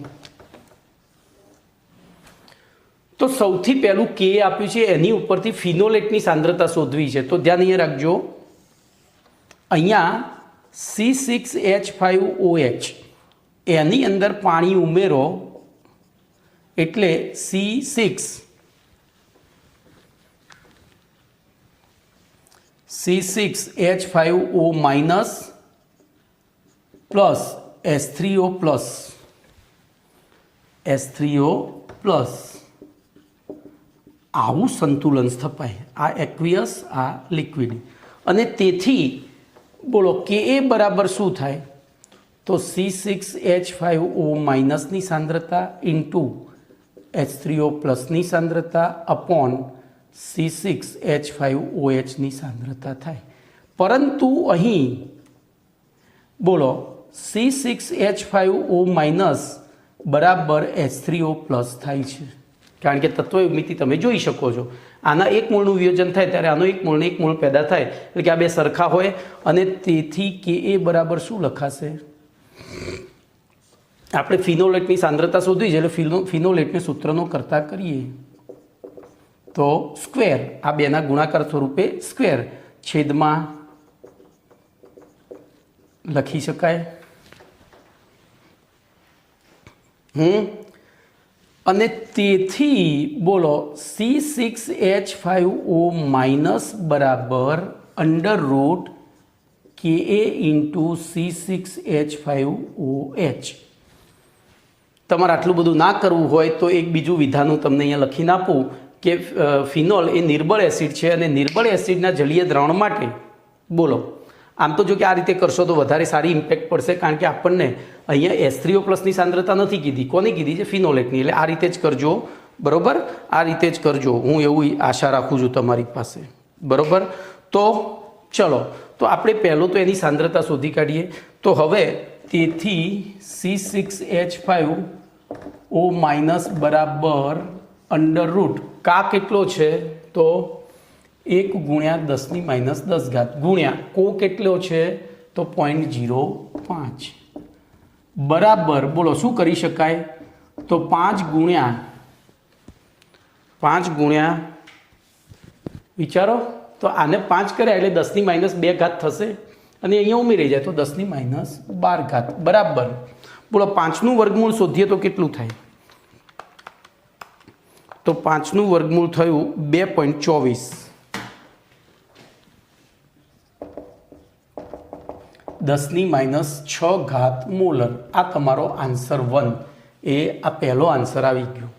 તો સૌથી પહેલું કે આપ્યું છે એની ઉપરથી ફિનોલેટની સાંદ્રતા શોધવી છે. તો ધ્યાન અહીંયા રાખજો. અહીંયા C6H5OH એની અંદર પાણી ઉમેરો એટલે C6H5O minus plus H3O plus આવું સંતુલન સ્થપાય. આ એક્વિયસ, આ લિક્વિડ. અને તેથી બોલો કે એ બરાબર શું થાય? તો C6H5O માઇનસની સાંદ્રતા ઇન્ટુ H3O પ્લસની સાંદ્રતા અપોન C6H5OHની સાંદ્રતા થાય. પરંતુ અહીં બોલો C6H5O માઇનસ બરાબર H3O પ્લસ થાય છે. કારણ કે તત્વયુગ્મિતિ તમે જોઈ શકો છો. આના એક મોલનું વિયોજન થાય ત્યારે આનો એક મોલ પેદા થાય એટલે કે આ બે સરખા હોય. અને તેથી કે એ બરાબર શું લખાશે? આપણે ફિનોલેટની સાંદ્રતા શોધવી છે એટલે ફિનોલેટને સૂત્રનો કરતા કરીએ તો સ્ક્વેર, આ બેના ગુણાકાર સ્વરૂપે સ્ક્વેર છેદમાં લખી શકાય. અને તેથી બોલો C6H5O માઇનસ બરાબર √ Ka ઇન્ટુ C6H5OH. તમારે આટલું બધું ના કરવું હોય તો એક બીજું વિધાન હું તમને અહીંયા લખીને આપું કે ફિનોલ એ નિર્બળ એસિડ છે અને નિર્બળ એસિડના જલીય દ્રાવણ માટે બોલો આમ તો જો કે આ રીતે કરશો તો વધારે સારી ઇમ્પેક્ટ પડશે. કારણ કે આપણને અહીંયા H3O પ્લસની સાંદ્રતા નથી કીધી. કોની કીધી છે? ફિનોલેટની. એટલે આ રીતે જ કરજો. બરાબર? આ રીતે જ કરજો. હું એવું આશા રાખું છું તમારી પાસે. બરાબર? તો ચલો, તો આપણે પહેલું તો એની સાંદ્રતા શોધી કાઢીએ. તો હવે તેથી C6H5O માઇનસ બરાબર √ કા કેટલો છે? તો 1 × 10⁻10 ગુણ્યા કો કેટલો છે? તો 0.05 બરાબર બોલો શું કરી શકાય? તો 5 ગુણ્યા વિચારો તો આને 5 કર્યા એટલે 10⁻2 થશે અને અહીંયા ઉમેરી જાય તો 10⁻12 બરાબર. બોલો 5નું વર્ગમૂળ શોધીએ તો કેટલું થાય? તો 5નું વર્ગમૂળ થયું 2.24. 10⁻6 મોલર. આ તમારો આન્સર 1 એ આ પહેલો આન્સર આવી ગયો.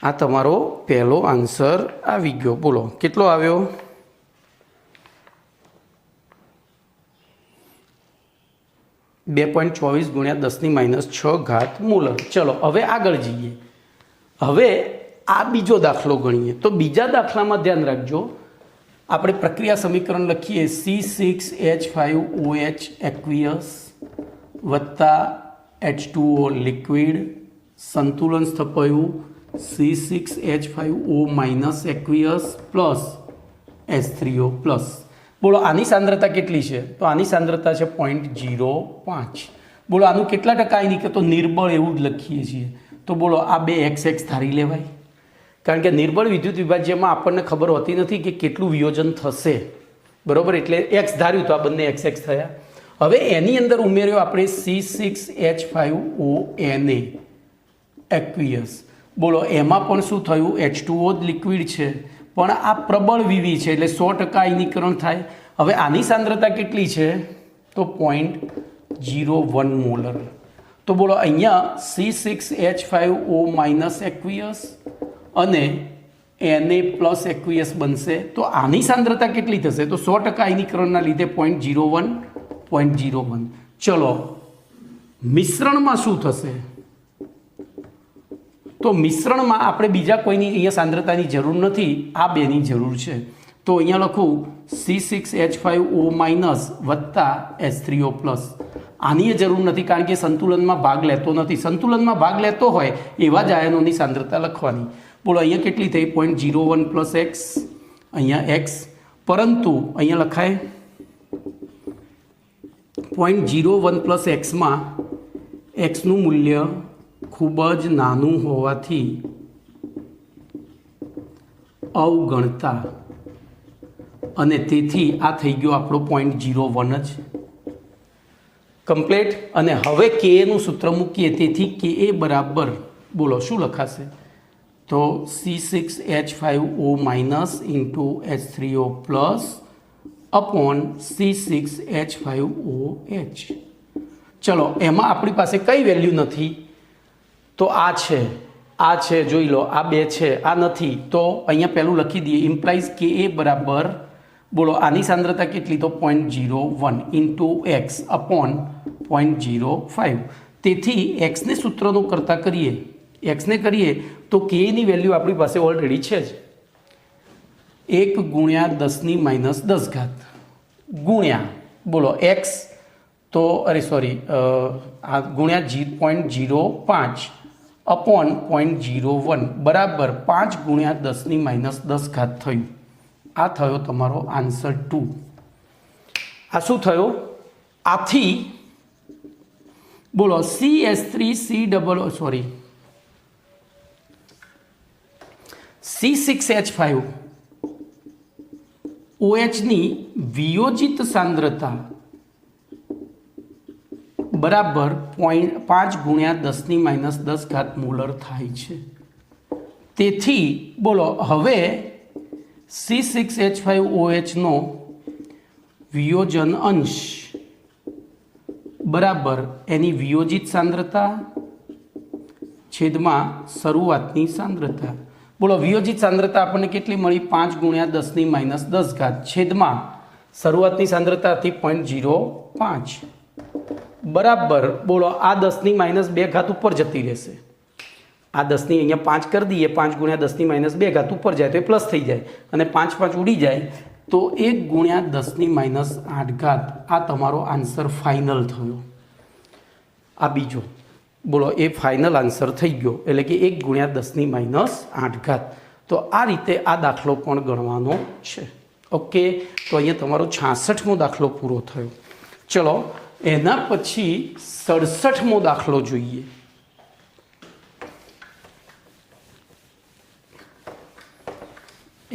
આ તમારો પહેલો આન્સર આવી ગયો. બોલો કેટલો આવ્યો? 2.24 × 10⁻6 મોલર. ચલો હવે આગળ જઈએ. હવે આ બીજો દાખલો ગણીએ. તો બીજા દાખલામાં ધ્યાન રાખજો, આપણે પ્રક્રિયા સમીકરણ લખીએ C6H5OH એક્વિયસ વત્તા H2O લિક્વિડ સંતુલન સ્થપાયું C6H5O minus aqueous plus H3O plus. બોલો આની સાંદ્રતા કેટલી છે? તો આની સાંદ્રતા છે 0.05. બોલો આનું કેટલા ટકા આયનિક? તો નિર્બળ એવું જ લખીએ છીએ. તો બોલો આ બે XX ધારી લેવાય, કારણ કે નિર્બળ વિદ્યુત વિભાજ્યમાં આપણને ખબર હોતી નથી કે કેટલું વિયોજન થશે, બરાબર? એટલે X ધાર્યું તો આ બંને XX થયા. હવે એની અંદર ઉમેર્યો આપણે C6H5ONA એક્વિયસ. બોલો એમાં પણ શું થયું? H2O જ લિક્વિડ છે, પણ આ પ્રબળ વિવી છે એટલે 100% આયનીકરણ થાય. હવે આની સાંદ્રતા કેટલી છે? તો 0.01 મોલર. તો બોલો અહીંયા C6H5O માઇનસ એક્વિયસ અને Na પ્લસ એક્વિયસ બનશે. તો આની સાંદ્રતા કેટલી થશે? તો 100% આયનીકરણના લીધે 0.01. ચલો મિશ્રણમાં શું થશે? તો મિશ્રણમાં આપણે બીજા કોઈની અહીંયા સાંદ્રતાની જરૂર નથી, આ બેની જરૂર છે. તો અહીંયા લખું C6H5O માઇનસ વત્તા H3O પ્લસ. આની જરૂર નથી કારણ કે સંતુલનમાં ભાગ લેતો નથી. સંતુલનમાં ભાગ લેતો હોય એવા જ આયનોની સાંદ્રતા લખવાની. બોલો અહીંયા કેટલી થઈ? 0.01 પ્લસ X, અહીંયા X, પરંતુ અહીંયા લખાય 0.01 પ્લસ Xમાં Xનું મૂલ્ય ખૂબ જ નાનું હોવાથી અવગણતા, અને તેથી આ થઈ ગયો આપણો 0.01 જ કમ્પ્લીટ. અને હવે Ka નું સૂત્ર મૂકીએ, તેથી Ka બરાબર બોલો શું લખાશે? તો C6H5O minus into H3O plus upon C6H5OH. ચલો એમાં આપણી પાસે કઈ વેલ્યુ નથી, તો આ છે જોઈ લો, આ બે છે, આ નથી. તો અહીંયા પહેલું લખી દઈએ, ઇમ્પ્લાઇઝ Ka બરાબર બોલો આની સાંદ્રતા કેટલી? તો 0.01 ઇન્ટુ X અપોન 0.05. તેથી Xને સૂત્રનો કરતા કરીએ, Xને કરીએ તો Kની વેલ્યુ આપણી પાસે ઓલરેડી છે જ 1 × 10⁻10 ગુણ્યા બોલો X, તો અરે સોરી આ ગુણ્યા 0.05 અપોન 0.01 બરાબર 5 × 10⁻10 થયું. આ થયો તમારો આન્સર 2. આ શું થયો? આથી બોલો C6H5OH ની વિયોજિત સાંદ્રતા બરાબર 5 × 10⁻10 મોલર થાય છે. તેથી બોલો હવે C6H5OH નો વિયોજન અંશ બરાબર એની વિયોજિત સાંદ્રતા છેદમાં શરૂઆતની સાંદ્રતા. બોલો વિયોજિત સાંદ્રતા આપણને કેટલી મળી? 5 × 10⁻10 છેદમાં શરૂઆતની સાંદ્રતા હતી 0.05 બરાબર બોલો આ 10⁻2 ઉપર જતી રહેશે. આ 10ની અહીંયા 5 કરી દઈએ, 5 × 10⁻2 ઉપર જાય તો એ પ્લસ થઈ જાય, અને 5 ઉડી જાય તો 1 × 10⁻8 આ તમારો આન્સર ફાઇનલ થયો. આ બીજો બોલો એ ફાઇનલ આન્સર થઈ ગયો, એટલે કે 1 × 10⁻8. તો આ રીતે આ દાખલો પણ ગણવાનો છે. ઓકે, તો અહીંયા તમારો 66મો દાખલો પૂરો થયો. ચલો એના પછી 67મો દાખલો જોઈએ.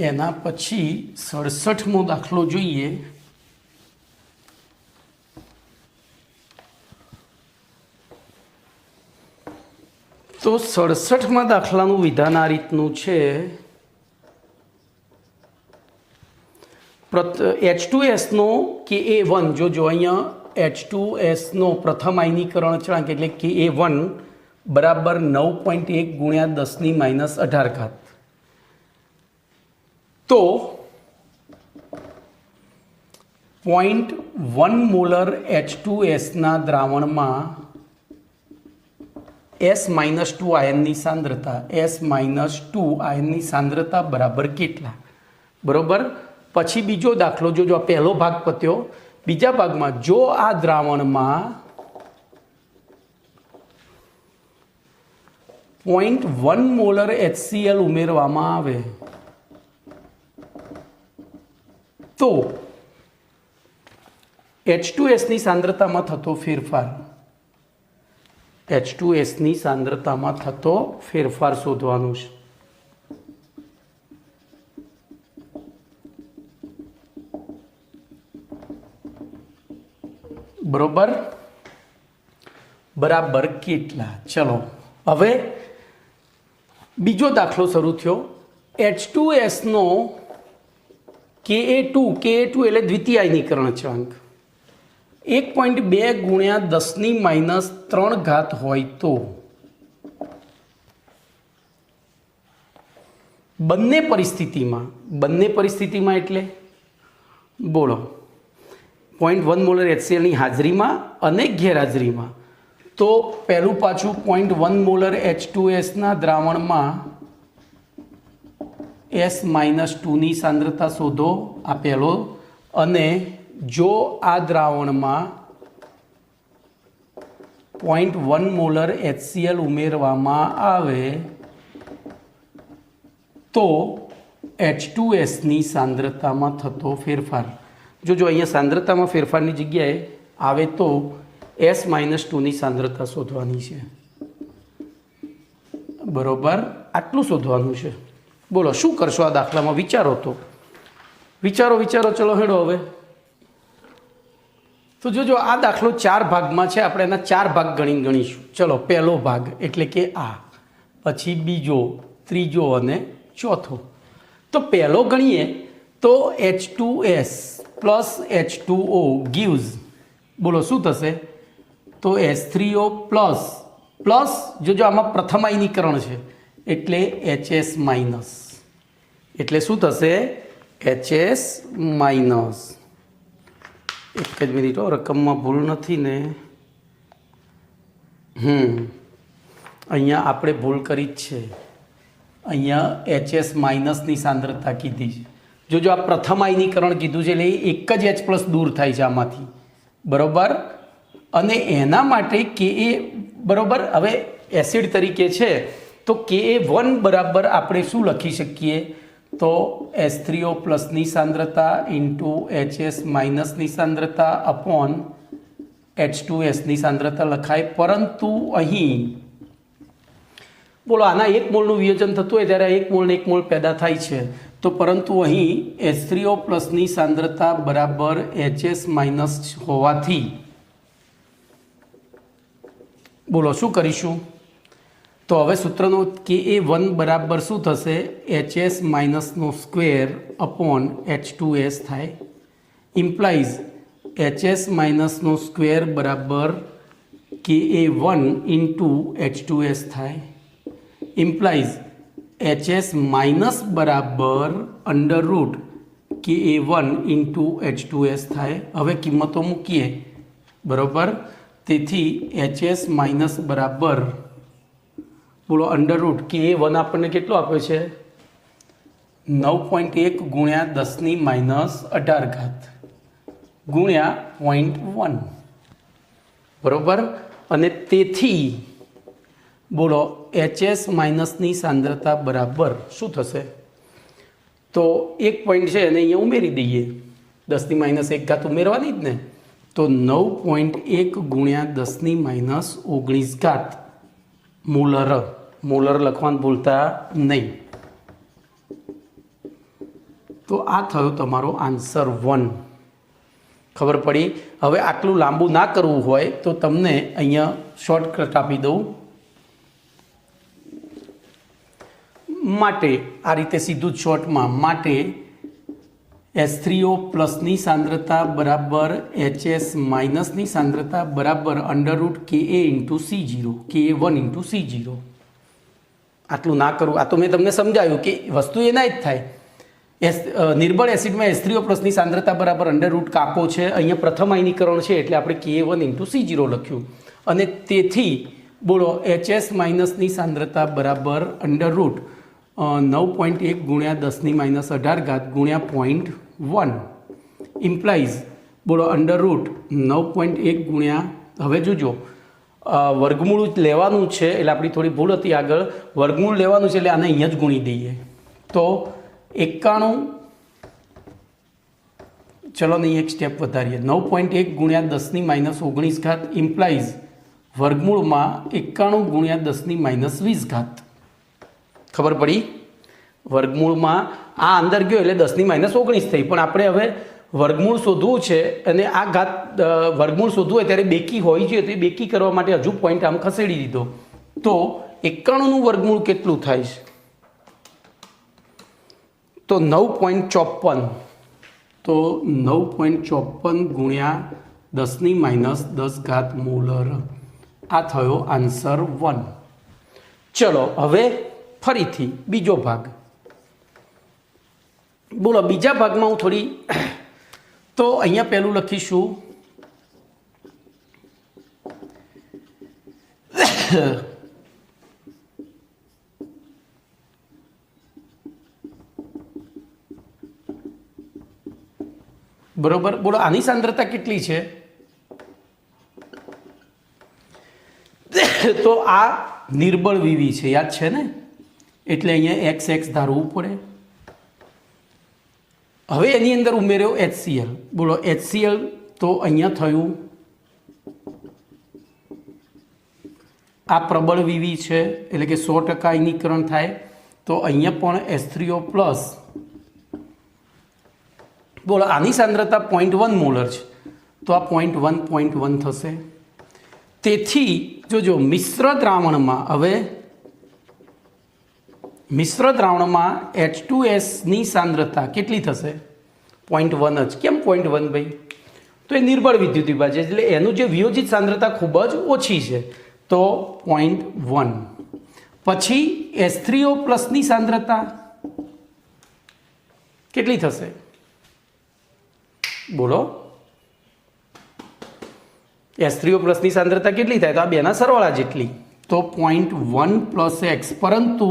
એના પછી 67મો દાખલો જોઈએ. તો 67મા દાખલાનું વિધાન આ રીતનું છે. H2S નો Ka1 જો અહીંયા H2S નો પ્રથમ આયનીકરણ અચળાંક એટલે Ka1 બરાબર 9.1 ગુણ્યા 10⁻18 તો 0.1 મોલર H2Sના દ્રાવણમાં S-2 આયનની સાંદ્રતા S-2 આયનની સાંદ્રતા બરાબર કેટલા? બરોબર. પછી બીજો દાખલો જો આ પહેલો ભાગ પત્યો. બીજા ભાગમાં જો આ દ્રાવણમાં 0.1 મોલર HCl ઉમેરવામાં આવે તો H2Sની સાંદ્રતામાં થતો ફેરફાર H2Sની સાંદ્રતામાં થતો ફેરફાર શોધવાનું છે. બરોબર. બરાબર કેટલા? ચલો હવે બીજો દાખલો શરૂ થયો. H2Sનો Ka2 એટલે દ્વિતીયાયનીકરણ અચળાંક 1.2 ગુણ્યા 10⁻³ હોય તો બંને પરિસ્થિતિમાં એટલે બોલો 0.1 મોલર HClની હાજરીમાં અને ગેરહાજરીમાં તો પહેલું પાછું 0.1 મોલર H2Sના દ્રાવણમાં S-2ની સાંદ્રતા શોધો. આ પહેલો. અને જો આ દ્રાવણમાં 0.1 મોલર HCl ઉમેરવામાં આવે તો H2Sની સાંદ્રતામાં થતો ફેરફાર. જો અહીંયા સાંદ્રતામાં ફેરફારની જગ્યાએ આવે તો S-2ની સાંદ્રતા શોધવાની છે. બરોબર. આટલું શોધવાનું છે. બોલો શું કરશો આ દાખલામાં? વિચારો તો વિચારો. ચલો હેડો હવે. તો જો આ દાખલો 4 ભાગમાં છે. આપણે એના 4 ભાગ ગણીશું. ચલો પહેલો ભાગ એટલે કે આ, પછી બીજો, ત્રીજો અને ચોથો. તો પહેલો ગણીએ તો H2S પ્લસ H2O gives બોલો શું થશે? તો S3O પ્લસ જો આમાં પ્રથમ આયનીકરણ છે એટલે HS માઇનસ. એટલે શું થશે? HS minus. એક જ મિનિટ, રકમમાં ભૂલ નથી ને? અહીંયા આપણે ભૂલ કરી જ છે. અહીંયા HS માઇનસની સાંદ્રતા કીધી છે. જો આ પ્રથમ આયનીકરણ કીધું છે એટલે એક જ H પ્લસ દૂર થાય છે આમાંથી. બરોબર. અને એના માટે Ka બરોબર. હવે એસિડ તરીકે છે તો Ka1 બરાબર આપણે શું લખી શકીએ? તો S3O પ્લસની સાંદ્રતા ઇન્ટુ HS માઇનસની સાંદ્રતા અપોન H2Sની સાંદ્રતા લખાય. પરંતુ અહીં બોલો આના 1 મોલનું વિયોજન થતું હોય ત્યારે 1 મોલ ને 1 મોલ પેદા થાય છે. તો પરંતુ અહીં H3O પ્લસની સાંદ્રતા બરાબર HS માઇનસ હોવાથી બોલો શું કરીશું? તો હવે સૂત્રનો Ka1 બરાબર શું થશે? HS માઇનસનો સ્ક્વેર અપોન H2S થાય. ઇમ્પ્લાઇઝ HS માઇનસનો સ્ક્વેર બરાબર Ka1 ઇન્ટુ H2S થાય. ઇમ્પ્લાઇઝ HS માઇનસ બરાબર under route Ka1 into H2S થાય. હવે કિંમતો મૂકીએ. બરાબર. તેથી HS માઇનસ બરાબર બોલો અંડર રૂટ Ka1 આપણને કેટલો આપ્યો છે? 9.1 ગુણ્યા 10⁻18 ગુણ્યા 0.1. બરોબર. અને તેથી બોલો HS માઇનસની સાંદ્રતા બરાબર શું થશે? તો એક પોઈન્ટ છે એને અહીંયા ઉમેરી દઈએ. 10⁻1 ઉમેરવાની જ ને. તો 9.1 ગુણ્યા 10⁻19 મોલર લખવાનું ભૂલતા નહીં. તો આ થયો તમારો આન્સર 1. ખબર પડી? હવે આટલું લાંબુ ના કરવું હોય તો તમને અહીંયા શોર્ટકટ આપી દઉં. માટે આ રીતે સીધું જ શોર્ટમાં માટે H3O પ્લસની સાંદ્રતા બરાબર HS માઇનસની સાંદ્રતા બરાબર √KA into C0 KA1 into C0. આટલું ના કરું, આ તો મેં તમને સમજાવ્યું કે વસ્તુ એના જ થાય. નિર્બળ એસિડમાં H3O પ્લસની સાંદ્રતા બરાબર √ કાકો છે, અહીંયા પ્રથમ આયનીકરણ છે એટલે આપણે KA1 ઇન્ટુ C0 લખ્યું. અને તેથી બોલો HS માઇનસની સાંદ્રતા બરાબર √ 9.1 ગુણ્યા 10⁻18 ગુણ્યા 0.1 ઇમ્પ્લાઇઝ બોલો √ 9.1 ગુણ્યા, હવે જોજો વર્ગમૂળ લેવાનું છે એટલે આપણી થોડી ભૂલ હતી આગળ, વર્ગમૂળ લેવાનું છે એટલે આને અહીંયા જ ગુણી દઈએ તો 91, ચલો નહીં એક સ્ટેપ વધારીએ, 9.1 ગુણ્યા 10⁻19 ઇમ્પ્લાઇઝ વર્ગમૂળમાં 91 ગુણ્યા 10⁻20. ખબર પડી? વર્ગમૂળમાં આ અંદર ગયો એટલે 10⁻19 થઈ, પણ આપણે હવે વર્ગમૂળ શોધવું છે અને આ ઘાત વર્ગમૂળ શોધવું હોય ત્યારે બેકી હોય છે, તો એ બેકી કરવા માટે હજુ પોઈન્ટ આમ ખસેડી દીધો. તો 91નું વર્ગમૂળ કેટલું થાય છે? તો 9.54. તો 9.54 ગુણ્યા 10⁻10 મોલર. આ થયો આન્સર 1. ચલો હવે ફરીથી બીજો ભાગ બોલો. બીજા ભાગમાં હું થોડી, તો અહીંયા પહેલું લખીશું બરોબર. બોલો આની સાંદ્રતા કેટલી છે? તો આ નિર્બળ વીવી છે, યાદ છે ને, એટલે અહીંયા XX ધારવું પડે. હવે એની અંદર ઉમેર્યો HCl. બોલો HCl તો અહીંયા થયું, આ પ્રબળ વીવી છે એટલે કે 100% આયનીકરણ થાય. તો અહીંયા પણ H3O પ્લસ, બોલો આની સાંદ્રતા 0.1 મોલર છે તો આ 0.1 થશે. તેથી જોજો મિશ્ર દ્રાવણમાં, હવે મિશ્ર દ્રાવણમાં H2Sની સાંદ્રતા કેટલી થશે? 0.1 જ. કેમ 0.1 ભાઈ? તો એ નિર્બળ વિદ્યુત વિભાજક છે એટલે એનું જે વિયોજિત સાંદ્રતા ખૂબ જ ઓછી છે, તો 0.1. પછી H3O પ્લસની સાંદ્રતા કેટલી થશે? બોલો H3O પ્લસની સાંદ્રતા કેટલી થાય? તો આ બેના સરવાળા જેટલી, તો 0.1 + x, પરંતુ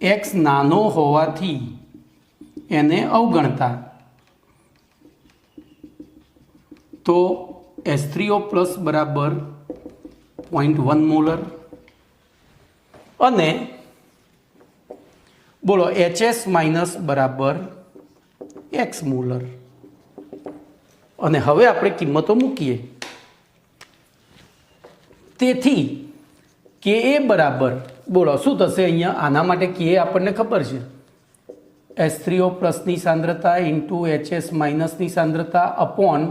x નાનો હોવાથી એને અવગણતા, તો H3O પ્લસ બરાબર 0.1 મોલર અને બોલો HS માઇનસ બરાબર x મોલર. અને હવે આપણે કિંમતો મૂકીએ. તેથી Ka બરાબર બોલો શું થશે? અહીંયા આના માટે Ka આપણને ખબર છે, H3O પ્લસની સાંદ્રતા ઇન્ટુ HS માઇનસની સાંદ્રતા અપોન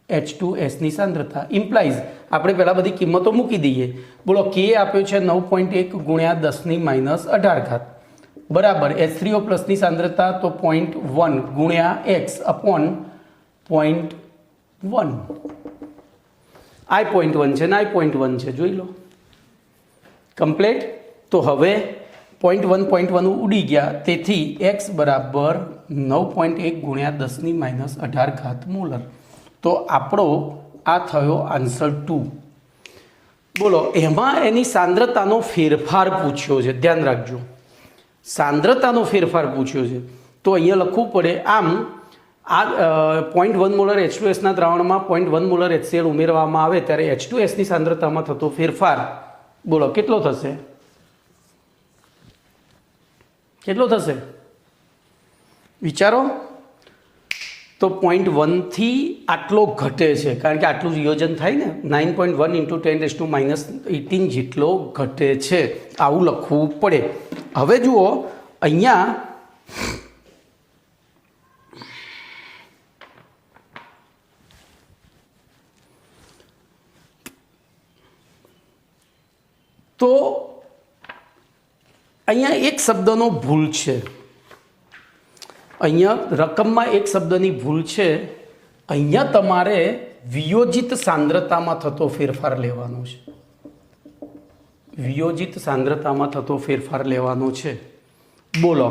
H2Sની સાંદ્રતા ઇમ્પ્લાઇઝ આપણે પહેલાં બધી કિંમતો મૂકી દઈએ. બોલો Ka આપ્યો છે 9.1 ગુણ્યા 10⁻18 બરાબર H3O પ્લસની સાંદ્રતા તો 0.1 ગુણ્યા x અપોન 0.1. આ 0.1 છે ને આ 0.1 છે, જોઈ લો કમ્પ્લીટ. તો હવે 0.1 ઉડી ગયા, તેથી x બરાબર 9.1 ગુણ્યા 10⁻18 મોલર. તો આપણો આ થયો આન્સર 2. બોલો એમાં એની સાંદ્રતાનો ફેરફાર પૂછ્યો છે, ધ્યાન રાખજો, સાંદ્રતાનો ફેરફાર પૂછ્યો છે. તો અહીંયા લખવું પડે આમ, આ 0.1 મોલર H2Sના દ્રાવણમાં 0.1 મોલર HCl ઉમેરવામાં આવે ત્યારે H2Sની સાંદ્રતામાં થતો ફેરફાર બોલો કેટલો થશે? કેટલો થશે વિચારો. તો 0.1 થી આટલો ઘટે છે, કારણ કે આટલું વિયોજન થાય ને, 9.1 × 10⁻18 જેટલો ઘટે છે. આવું લખવું પડે. હવે જુઓ અહીંયા તો અહીંયા એક શબ્દનો ભૂલ છે. અહીંયા રકમમાં એક શબ્દની ભૂલ છે. અહીંયા તમારે વિયોજિત સાંદ્રતામાં થતો ફેરફાર લેવાનો છે. વિયોજિત સાંદ્રતામાં થતો ફેરફાર લેવાનો છે. બોલો,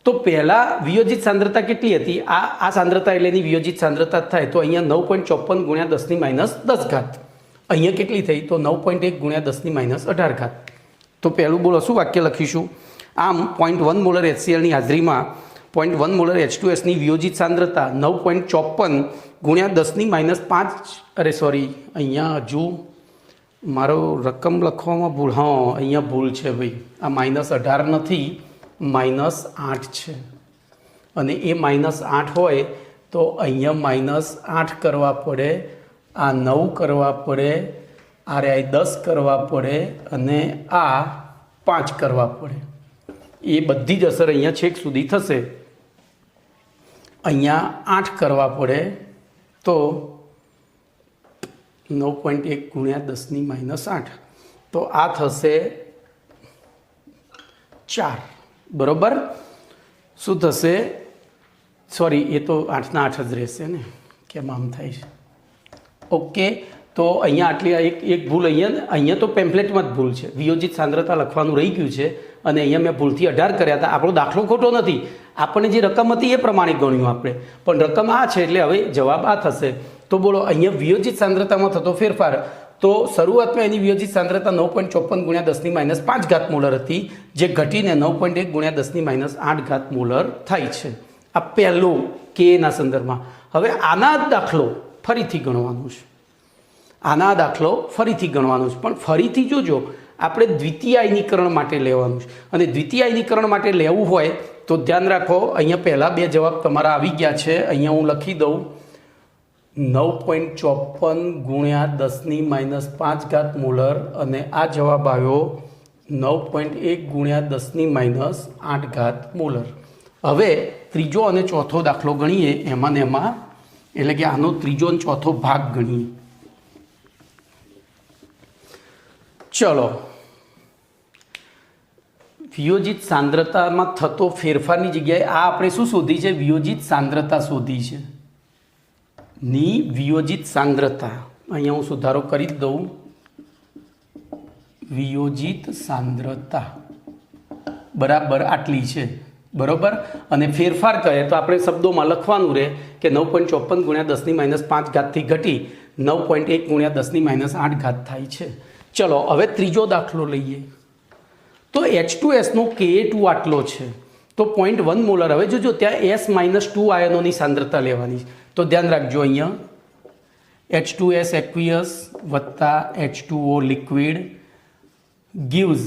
તો પહેલાં વિયોજિત સાંદ્રતા કેટલી હતી? આ સાંદ્રતા એટલે એની વિયોજિત સાંદ્રતા થાય તો અહીંયા 9.54 ગુણ્યા 10⁻10 અહીંયા કેટલી થઈ? તો 9.1 ગુણ્યા 10⁻18. તો પહેલું બોલો શું વાક્ય લખીશું? આમ 0.1 મોલર HClની હાજરીમાં 0.1 મોલર H2Sની વિયોજિત સાંદ્રતા 9.54 ગુણ્યા 10⁻5. અરે સોરી, અહીંયા હજુ મારો રકમ લખવામાં ભૂલ. હા, અહીંયા ભૂલ છે ભાઈ. આ -18 નથી, -8 છે. અને એ -8 હોય તો અહીંયા -8 કરવા પડે, આ 9 કરવા પડે, આ 10 કરવા પડે અને આ 5 કરવા પડે. એ બધી જ અસર અહીંયા છેક સુધી થશે. અહીંયા 8 કરવા પડે તો 9.1 ગુણ્યા 10⁻8 તો આ થશે 4. બરાબર? શું થશે? સોરી, એ તો 8ના 8 જ રહેશે ને. કેમ આમ થાય છે? ઓકે, તો અહીંયા આટલી એક ભૂલ અહીંયા તો પેમ્પલેટમાં જ ભૂલ છે. વિયોજિત સાંદ્રતા લખવાનું રહી ગયું છે અને અહીંયા મેં ભૂલથી 18 કર્યા હતા. આપણો દાખલો ખોટો નથી, આપણને જે રકમ હતી એ પ્રમાણે ગણ્યું આપણે, પણ રકમ આ છે એટલે હવે જવાબ આ થશે. તો બોલો, અહીંયા વિયોજિત સાંદ્રતામાં થતો ફેરફાર. તો શરૂઆતમાં એની વિયોજિત સાંદ્રતા 9.54 ગુણ્યા 10⁻5 મોલર હતી, જે ઘટીને 9.1 ગુણ્યા 10⁻8 મોલર થાય છે. આ પહેલો કેના સંદર્ભમાં. હવે આના દાખલો ફરીથી ગણવાનું છે. આના દાખલો ફરીથી ગણવાનો છે, પણ ફરીથી જોજો આપણે દ્વિતીય આયનીકરણ માટે લેવાનું છે. અને દ્વિતીય આયનીકરણ માટે લેવું હોય તો ધ્યાન રાખો, અહીંયા પહેલાં 2 જવાબ તમારા આવી ગયા છે. અહીંયા હું લખી દઉં 9.54 ગુણ્યા 10⁻5 મોલર અને આ જવાબ આવ્યો 9.1 ગુણ્યા 10⁻8 મોલર. હવે ત્રીજો અને ચોથો દાખલો ગણીએ એમાં ને એમાં, એટલે કે આનો ત્રીજો અને ચોથો ભાગ ગણીએ. ચલો, વિયોજિત સાંદ્રતામાં થતો ફેરફારની જગ્યાએ આ આપણે શું શોધી છે? વિયોજિત સાંદ્રતા શોધી છે. ની વિયોજિત સાંદ્રતા અહીંયા હું સુધારો કરી જ દઉં. વિયોજિત સાંદ્રતા બરાબર આટલી છે. બરાબર? અને ફેરફાર કરે તો આપણે શબ્દોમાં લખવાનું રહે કે 9.54 ગુણ્યા 10⁻5 થી ઘટી 9.1 ગુણ્યા 10⁻8 થાય છે. ચલો, હવે ત્રીજો દાખલો લઈએ. તો H2Sનો Ka2 આટલો છે, તો 0.1 મોલર. હવે જોજો ત્યાં S-2 આયનોની સાંદ્રતા લેવાની છે. તો ધ્યાન રાખજો, અહીંયા H2S એક્વિયસ વત્તા H2O liquid gives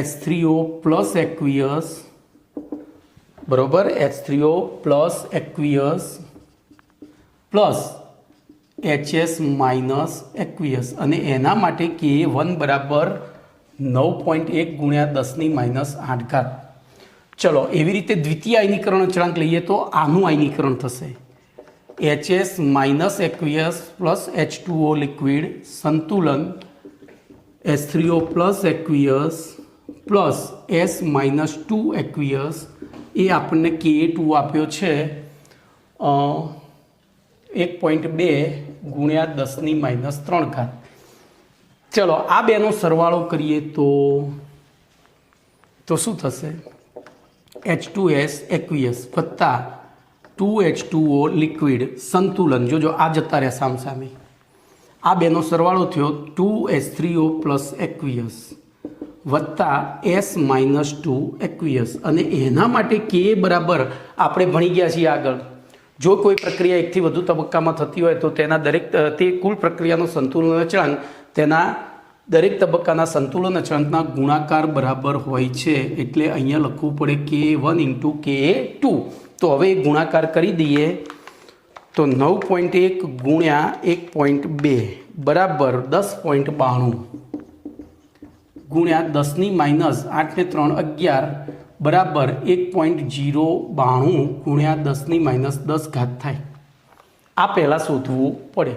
H3O plus aqueous. બરોબર? H3O plus aqueous plus HS minus aqueous, અને એના માટે Ka1 બરાબર 9.1 ગુણ્યા 10⁻8. ચલો, એવી રીતે દ્વિતીય આયનીકરણ અચળાંક લઈએ તો આનું આયનીકરણ થશે HS minus aqueous plus H2O liquid સંતુલન H3O plus aqueous plus S-2 aqueous. એ આપણને Ka2 આપ્યો છે 1.2 ગુણ્યા 10⁻3. ચલો, આ બેનો સરવાળો કરીએ તો શું થશે? H2S એક્વિયસ વત્તા 2H2O લિક્વિડ સંતુલન. જોજો આ જતા રહ્યા સામસામે. આ બેનો સરવાળો થયો 2H3O પ્લસ એક્વિયસ વત્તા S-2 એક્વિયસ, અને એના માટે Ka બરાબર આપણે ભણી ગયા છીએ આગળ. જો કોઈ પ્રક્રિયા એકથી વધુ તબક્કામાં થતી હોય તો તેના તે કુલ પ્રક્રિયાનો સંતુલન અચળાંક તેના દરેક તબક્કાના સંતુલન અચળાંકના ગુણાકાર બરાબર હોય છે. એટલે અહીંયા લખવું પડે Ka1 × Ka2. તો હવે ગુણાકાર કરી દઈએ તો 9.1 ગુણ્યા 1.2 બરાબર 10.92 ગુણ્યા 10⁻8 ને 3 11 બરાબર 1.092 ગુણ્યા 10⁻10 થાય. આ પહેલાં શોધવું પડે.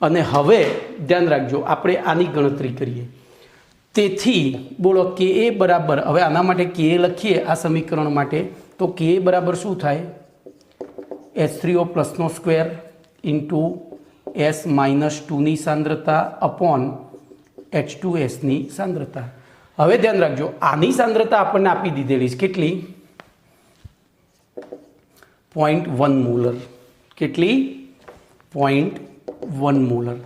અને હવે ધ્યાન રાખજો, આપણે આની ગણતરી કરીએ. તેથી બોલો Ka બરાબર, હવે આના માટે Ka લખીએ આ સમીકરણ માટે, તો Ka બરાબર શું થાય? H3O પ્લસનો સ્ક્વેર ઇન્ટુ S-2ની સાંદ્રતા અપોન H2Sની સાંદ્રતા. હવે ધ્યાન રાખજો, આની સાંદ્રતા આપણને આપી દીધેલી છે કેટલી? 0.1 મોલર. કેટલી? 0.1 મોલર.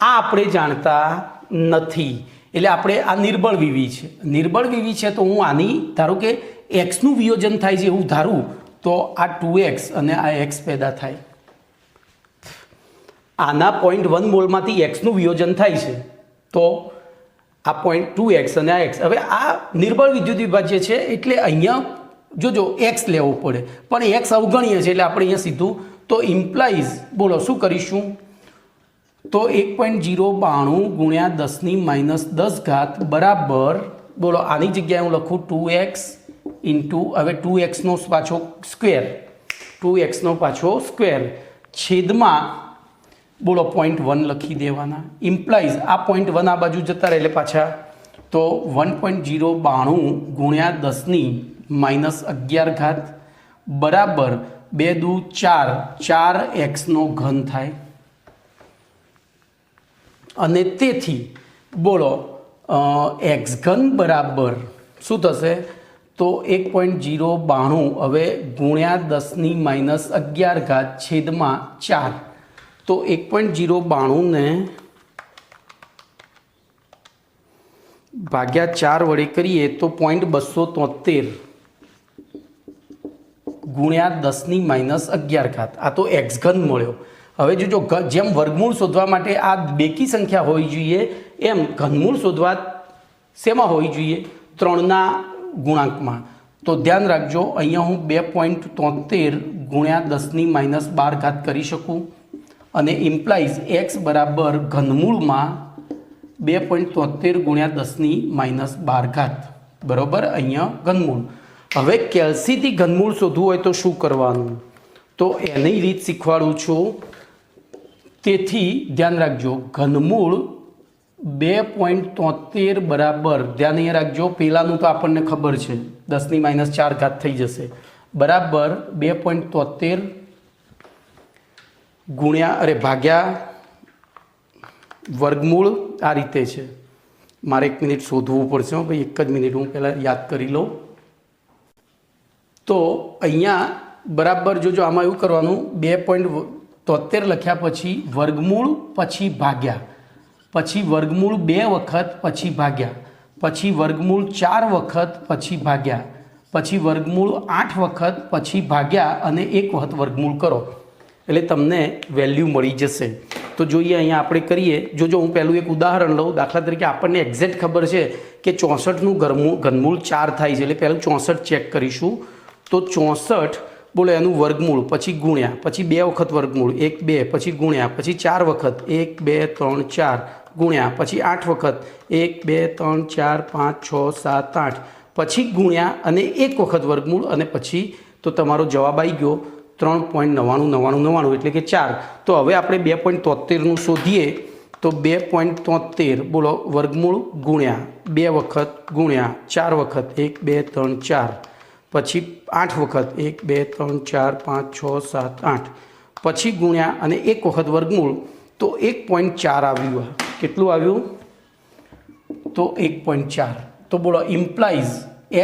આ આપણે જાણતા નથી, એટલે આપણે આ નિર્બળ વિવિ છે. નિર્બળ વિવિ છે તો હું આની ધારો કે એક્સનું વિયોજન થાય છે એવું ધારું તો આ 2x અને આ x પેદા થાય. આના 0.1 મોલમાંથી એક્સનું વિયોજન થાય છે તો આ 0.2x અને આ x. હવે આ નિર્બળ વિદ્યુત વિભાજ્ય છે એટલે અહીંયા જોજો x લેવો પડે, પણ x અવગણીય છે એટલે આપણે અહીંયા સીધું તો ઇમ્પ્લાઇઝ બોલો શું કરીશું તો 1.092 ગુણ્યા 10⁻10 બરાબર બોલો આની જગ્યાએ હું લખું 2x ઇન્ટુ હવે 2xનો પાછો સ્ક્વેર 2xનો પાછો સ્ક્વેર છેદમાં બોલો 0.1 લખી દેવાના. ઇમ્પ્લાઇઝ આ 0.1 આ બાજુ જતા રહે એટલે પાછા તો 1.092 ગુણ્યા 10⁻11 બરાબર 2 દુ 4 4xનો ઘન થાય. અને તેથી બોલો x ઘન બરાબર શું થશે તો 1.092 હવે ગુણ્યા 10⁻11 છેદમાં 4 તો 1.092 ને ભાગ્યા 4 વડે કરીએ તો 0.273 ગુણ્યા 10⁻11 આ તો x ઘન મળ્યો. હવે જો જેમ વર્ગમૂળ શોધવા માટે આ બેકી સંખ્યા હોવી જોઈએ એમ ઘનમૂળ શોધવા શેમાં હોવી જોઈએ? 3ના ગુણાંકમાં. તો ધ્યાન રાખજો અહીંયા હું 2.73 ગુણ્યા 10⁻12 કરી શકું અને ઇમ્પ્લાઇઝ x બરાબર ઘનમૂળમાં 2.73 ગુણ્યા 10⁻12 બરાબર અહીંયા ઘનમૂળ. હવે કેલ્સીથી ઘનમૂળ શોધવું હોય તો શું કરવાનું તો એની રીત શીખવાડું છું. તેથી ધ્યાન રાખજો ઘનમૂળ 2.73 બરાબર ધ્યાન અહીંયા રાખજો પહેલાંનું તો આપણને ખબર છે 10⁻4 થઈ જશે બરાબર 2.73 ગુણ્યા ભાગ્યા વર્ગમૂળ આ રીતે છે. મારે 1 મિનિટ શોધવું પડશે ભાઈ, 1 જ મિનિટ હું પહેલાં યાદ કરી લઉં. તો અહીંયા બરાબર જોજો આમાં એવું કરવાનું 2.73 લખ્યા પછી વર્ગમૂળ પછી ભાગ્યા પછી વર્ગમૂળ 2 વખત પછી ભાગ્યા પછી વર્ગમૂળ 4 વખત પછી ભાગ્યા પછી વર્ગમૂળ 8 વખત પછી ભાગ્યા અને 1 વખત વર્ગમૂળ કરો એટલે તમને વેલ્યુ મળી જશે. તો જોઈએ અહીંયા આપણે કરીએ. જોજો હું પહેલું એક ઉદાહરણ લઉં. દાખલા તરીકે આપણને એક્ઝેક્ટ ખબર છે કે 64નું ઘનમૂળ 4 થાય છે એટલે પહેલું 64 ચેક કરીશું. તો 64 બોલો એનું વર્ગમૂળ પછી ગુણ્યા પછી 2 વખત વર્ગમૂળ 1 2 પછી ગુણ્યા પછી 4 વખત 1 2 3 4 ગુણ્યા પછી 8 વખત 1 2 3 4 5 6 7 8 પછી ગુણ્યા અને 1 વખત વર્ગમૂળ અને પછી તો તમારો જવાબ આવી ગયો 3.9999 એટલે કે 4. તો હવે આપણે 2.73નું શોધીએ તો 2.73 બોલો વર્ગમૂળ ગુણ્યા 2 વખત ગુણ્યા 4 વખત 1 2 3 4 પછી 8 વખત 1 2 3 4 5 6 7 8 પછી ગુણ્યા અને 1 વખત વર્ગમૂળ તો 1.4 આવ્યું. કેટલું આવ્યું તો 1.4. તો બોલો ઇમ્પ્લાઇઝ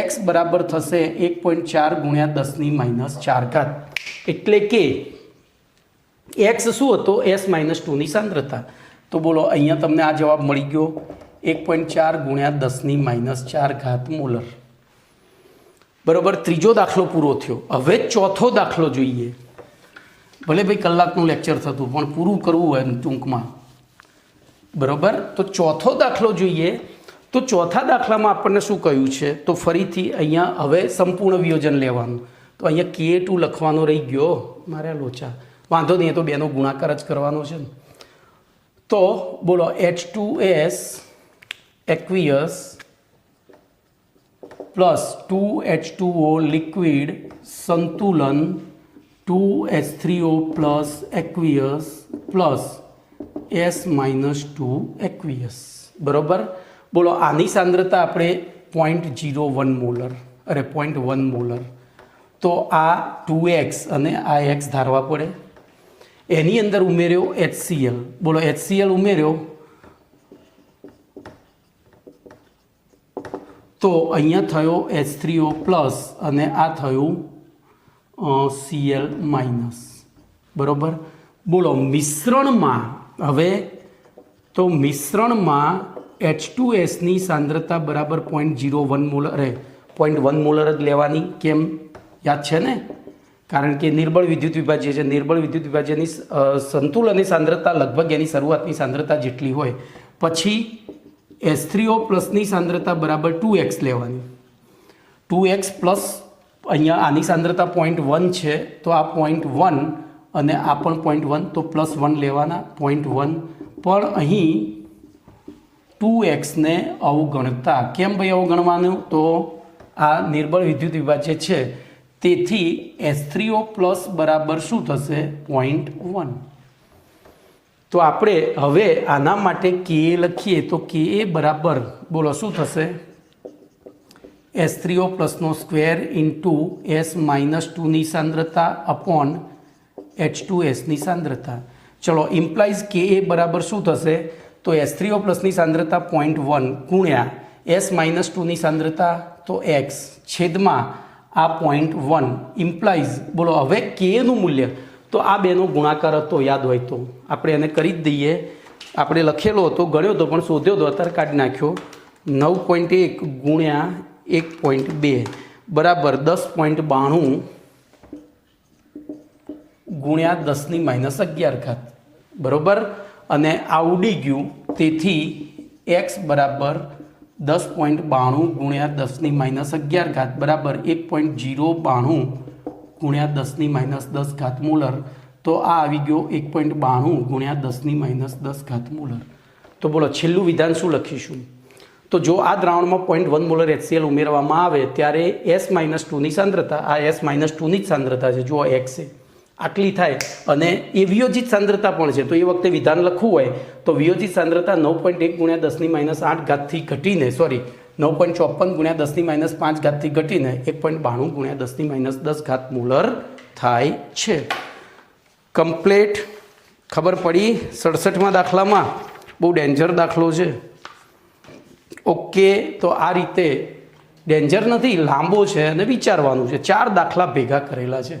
x બરાબર થશે 1.4 ગુણ્યા 10⁻4 એટલે કે x શું હતો S-2ની સાંદ્રતા. તો બોલો અહીંયા તમને આ જવાબ મળી ગયો 1.4 ગુણ્યા 10⁻4 મોલર. બરાબર. ત્રીજો દાખલો પૂરો થયો. હવે ચોથો દાખલો જોઈએ. ભલે ભાઈ કલાકનું લેક્ચર થતું પણ પૂરું કરવું હોય ટૂંકમાં બરાબર. તો ચોથો દાખલો જોઈએ. તો ચોથા દાખલામાં આપણને શું કહ્યું છે તો ફરીથી અહીંયા હવે સંપૂર્ણ વિયોજન લેવાનું. તો અહીંયા K2 લખવાનો રહી ગયો મારે લોચા, વાંધો નહીં, તો બેનો ગુણાકાર જ કરવાનો છે ને. તો બોલો H2S aqueous plus 2H2O liquid સંતુલન 2H3O plus aqueous plus S-2 aqueous બરાબર. બોલો આની સાંદ્રતા આપણે 0.01 મોલર 0.1 મોલર. તો આ 2x અને આ x ધારવા પડે. એની અંદર ઉમેર્યો HCl. બોલો HCl ઉમેર્યો તો અહીંયા થયો H3O પ્લસ અને આ થયું Cl માઇનસ. બરાબર. બોલો મિશ્રણમાં હવે તો મિશ્રણમાં H2Sની સાંદ્રતા બરાબર 0.01 મોલર 0.1 મોલર જ લેવાની. કેમ? યાદ છે ને? કારણ કે નિર્બળ વિદ્યુત વિભાજ્ય છે. નિર્બળ વિદ્યુત વિભાજ્યની સંતુલનની સાંદ્રતા લગભગ એની શરૂઆતની સાંદ્રતા જેટલી હોય. પછી H3O પ્લસની સાંદ્રતા બરાબર 2x લેવાની. 2x પ્લસ અહીંયા આની સાંદ્રતા 0.1 છે તો આ 0.1 અને આ પણ 0.1 તો +1 લેવાના. 0.1 પણ અહીં 2xને અવગણતા. કેમ ભાઈ અવગણવાનું? તો આ નિર્બળ વિદ્યુત વિભાજ્ય છે તેથી H3O પ્લસ બરાબર શું થશે? 0.1. તો આપણે હવે આના માટે Ka લખીએ તો Ka બરાબર બોલો શું થશે? H3O પ્લસનો સ્ક્વેર ઇન્ટુ S-2ની સાંદ્રતા અપોન H2Sની સાંદ્રતા. ચલો ઇમ્પ્લાઇઝ Ka બરાબર શું થશે? તો H3O પ્લસની સાંદ્રતા 0.1 ગુણ્યા S-2ની સાંદ્રતા તો x છેદમાં આ 0.1 ઇમ્પ્લાઇઝ બોલો હવે Kનું મૂલ્ય તો આ બેનો ગુણાકાર હતો યાદ હોય તો આપણે એને કરી જ દઈએ. આપણે લખેલો હતો ગણ્યો હતો પણ શોધ્યો હતો અત્યારે કાઢી નાખ્યો. 9.1 ગુણ્યા 1.2 બરાબર 10.92 ગુણ્યા 10⁻11. બરાબર. અને આ ઉડી ગયું તેથી x બરાબર 10.92 ગુણ્યા 10⁻11 બરાબર 1.092 ગુણ્યા 10⁻10 મોલર. તો આ આવી ગયો 1.92 ગુણ્યા 10⁻10 મોલર. તો બોલો છેલ્લું વિધાન શું લખીશું? તો જો આ દ્રાવણમાં 0.1 મોલર HCl ઉમેરવામાં આવે ત્યારે S-2ની સાંદ્રતા આ S-2ની જ સાંદ્રતા છે. જુઓ x છે આટલી થાય અને એ વિયોજિત સાંદ્રતા પણ છે. તો એ વખતે વિધાન લખવું હોય તો વિયોજિત સાંદ્રતા 9.1 ગુણ્યા 10⁻8 થી ઘટીને 9.54 ગુણ્યા 10⁻5 થી ઘટીને 1.92 ગુણ્યા 10⁻10 મોલર થાય છે. કમ્પ્લેટ ખબર પડી? 67મા દાખલામાં બહુ ડેન્જર દાખલો છે. ઓકે. તો આ રીતે ડેન્જર નથી, લાંબો છે અને વિચારવાનું છે. 4 દાખલા ભેગા કરેલા છે.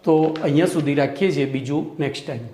તો અહીંયા સુધી રાખીએ છીએ. બીજું નેક્સ્ટ ટાઈમ.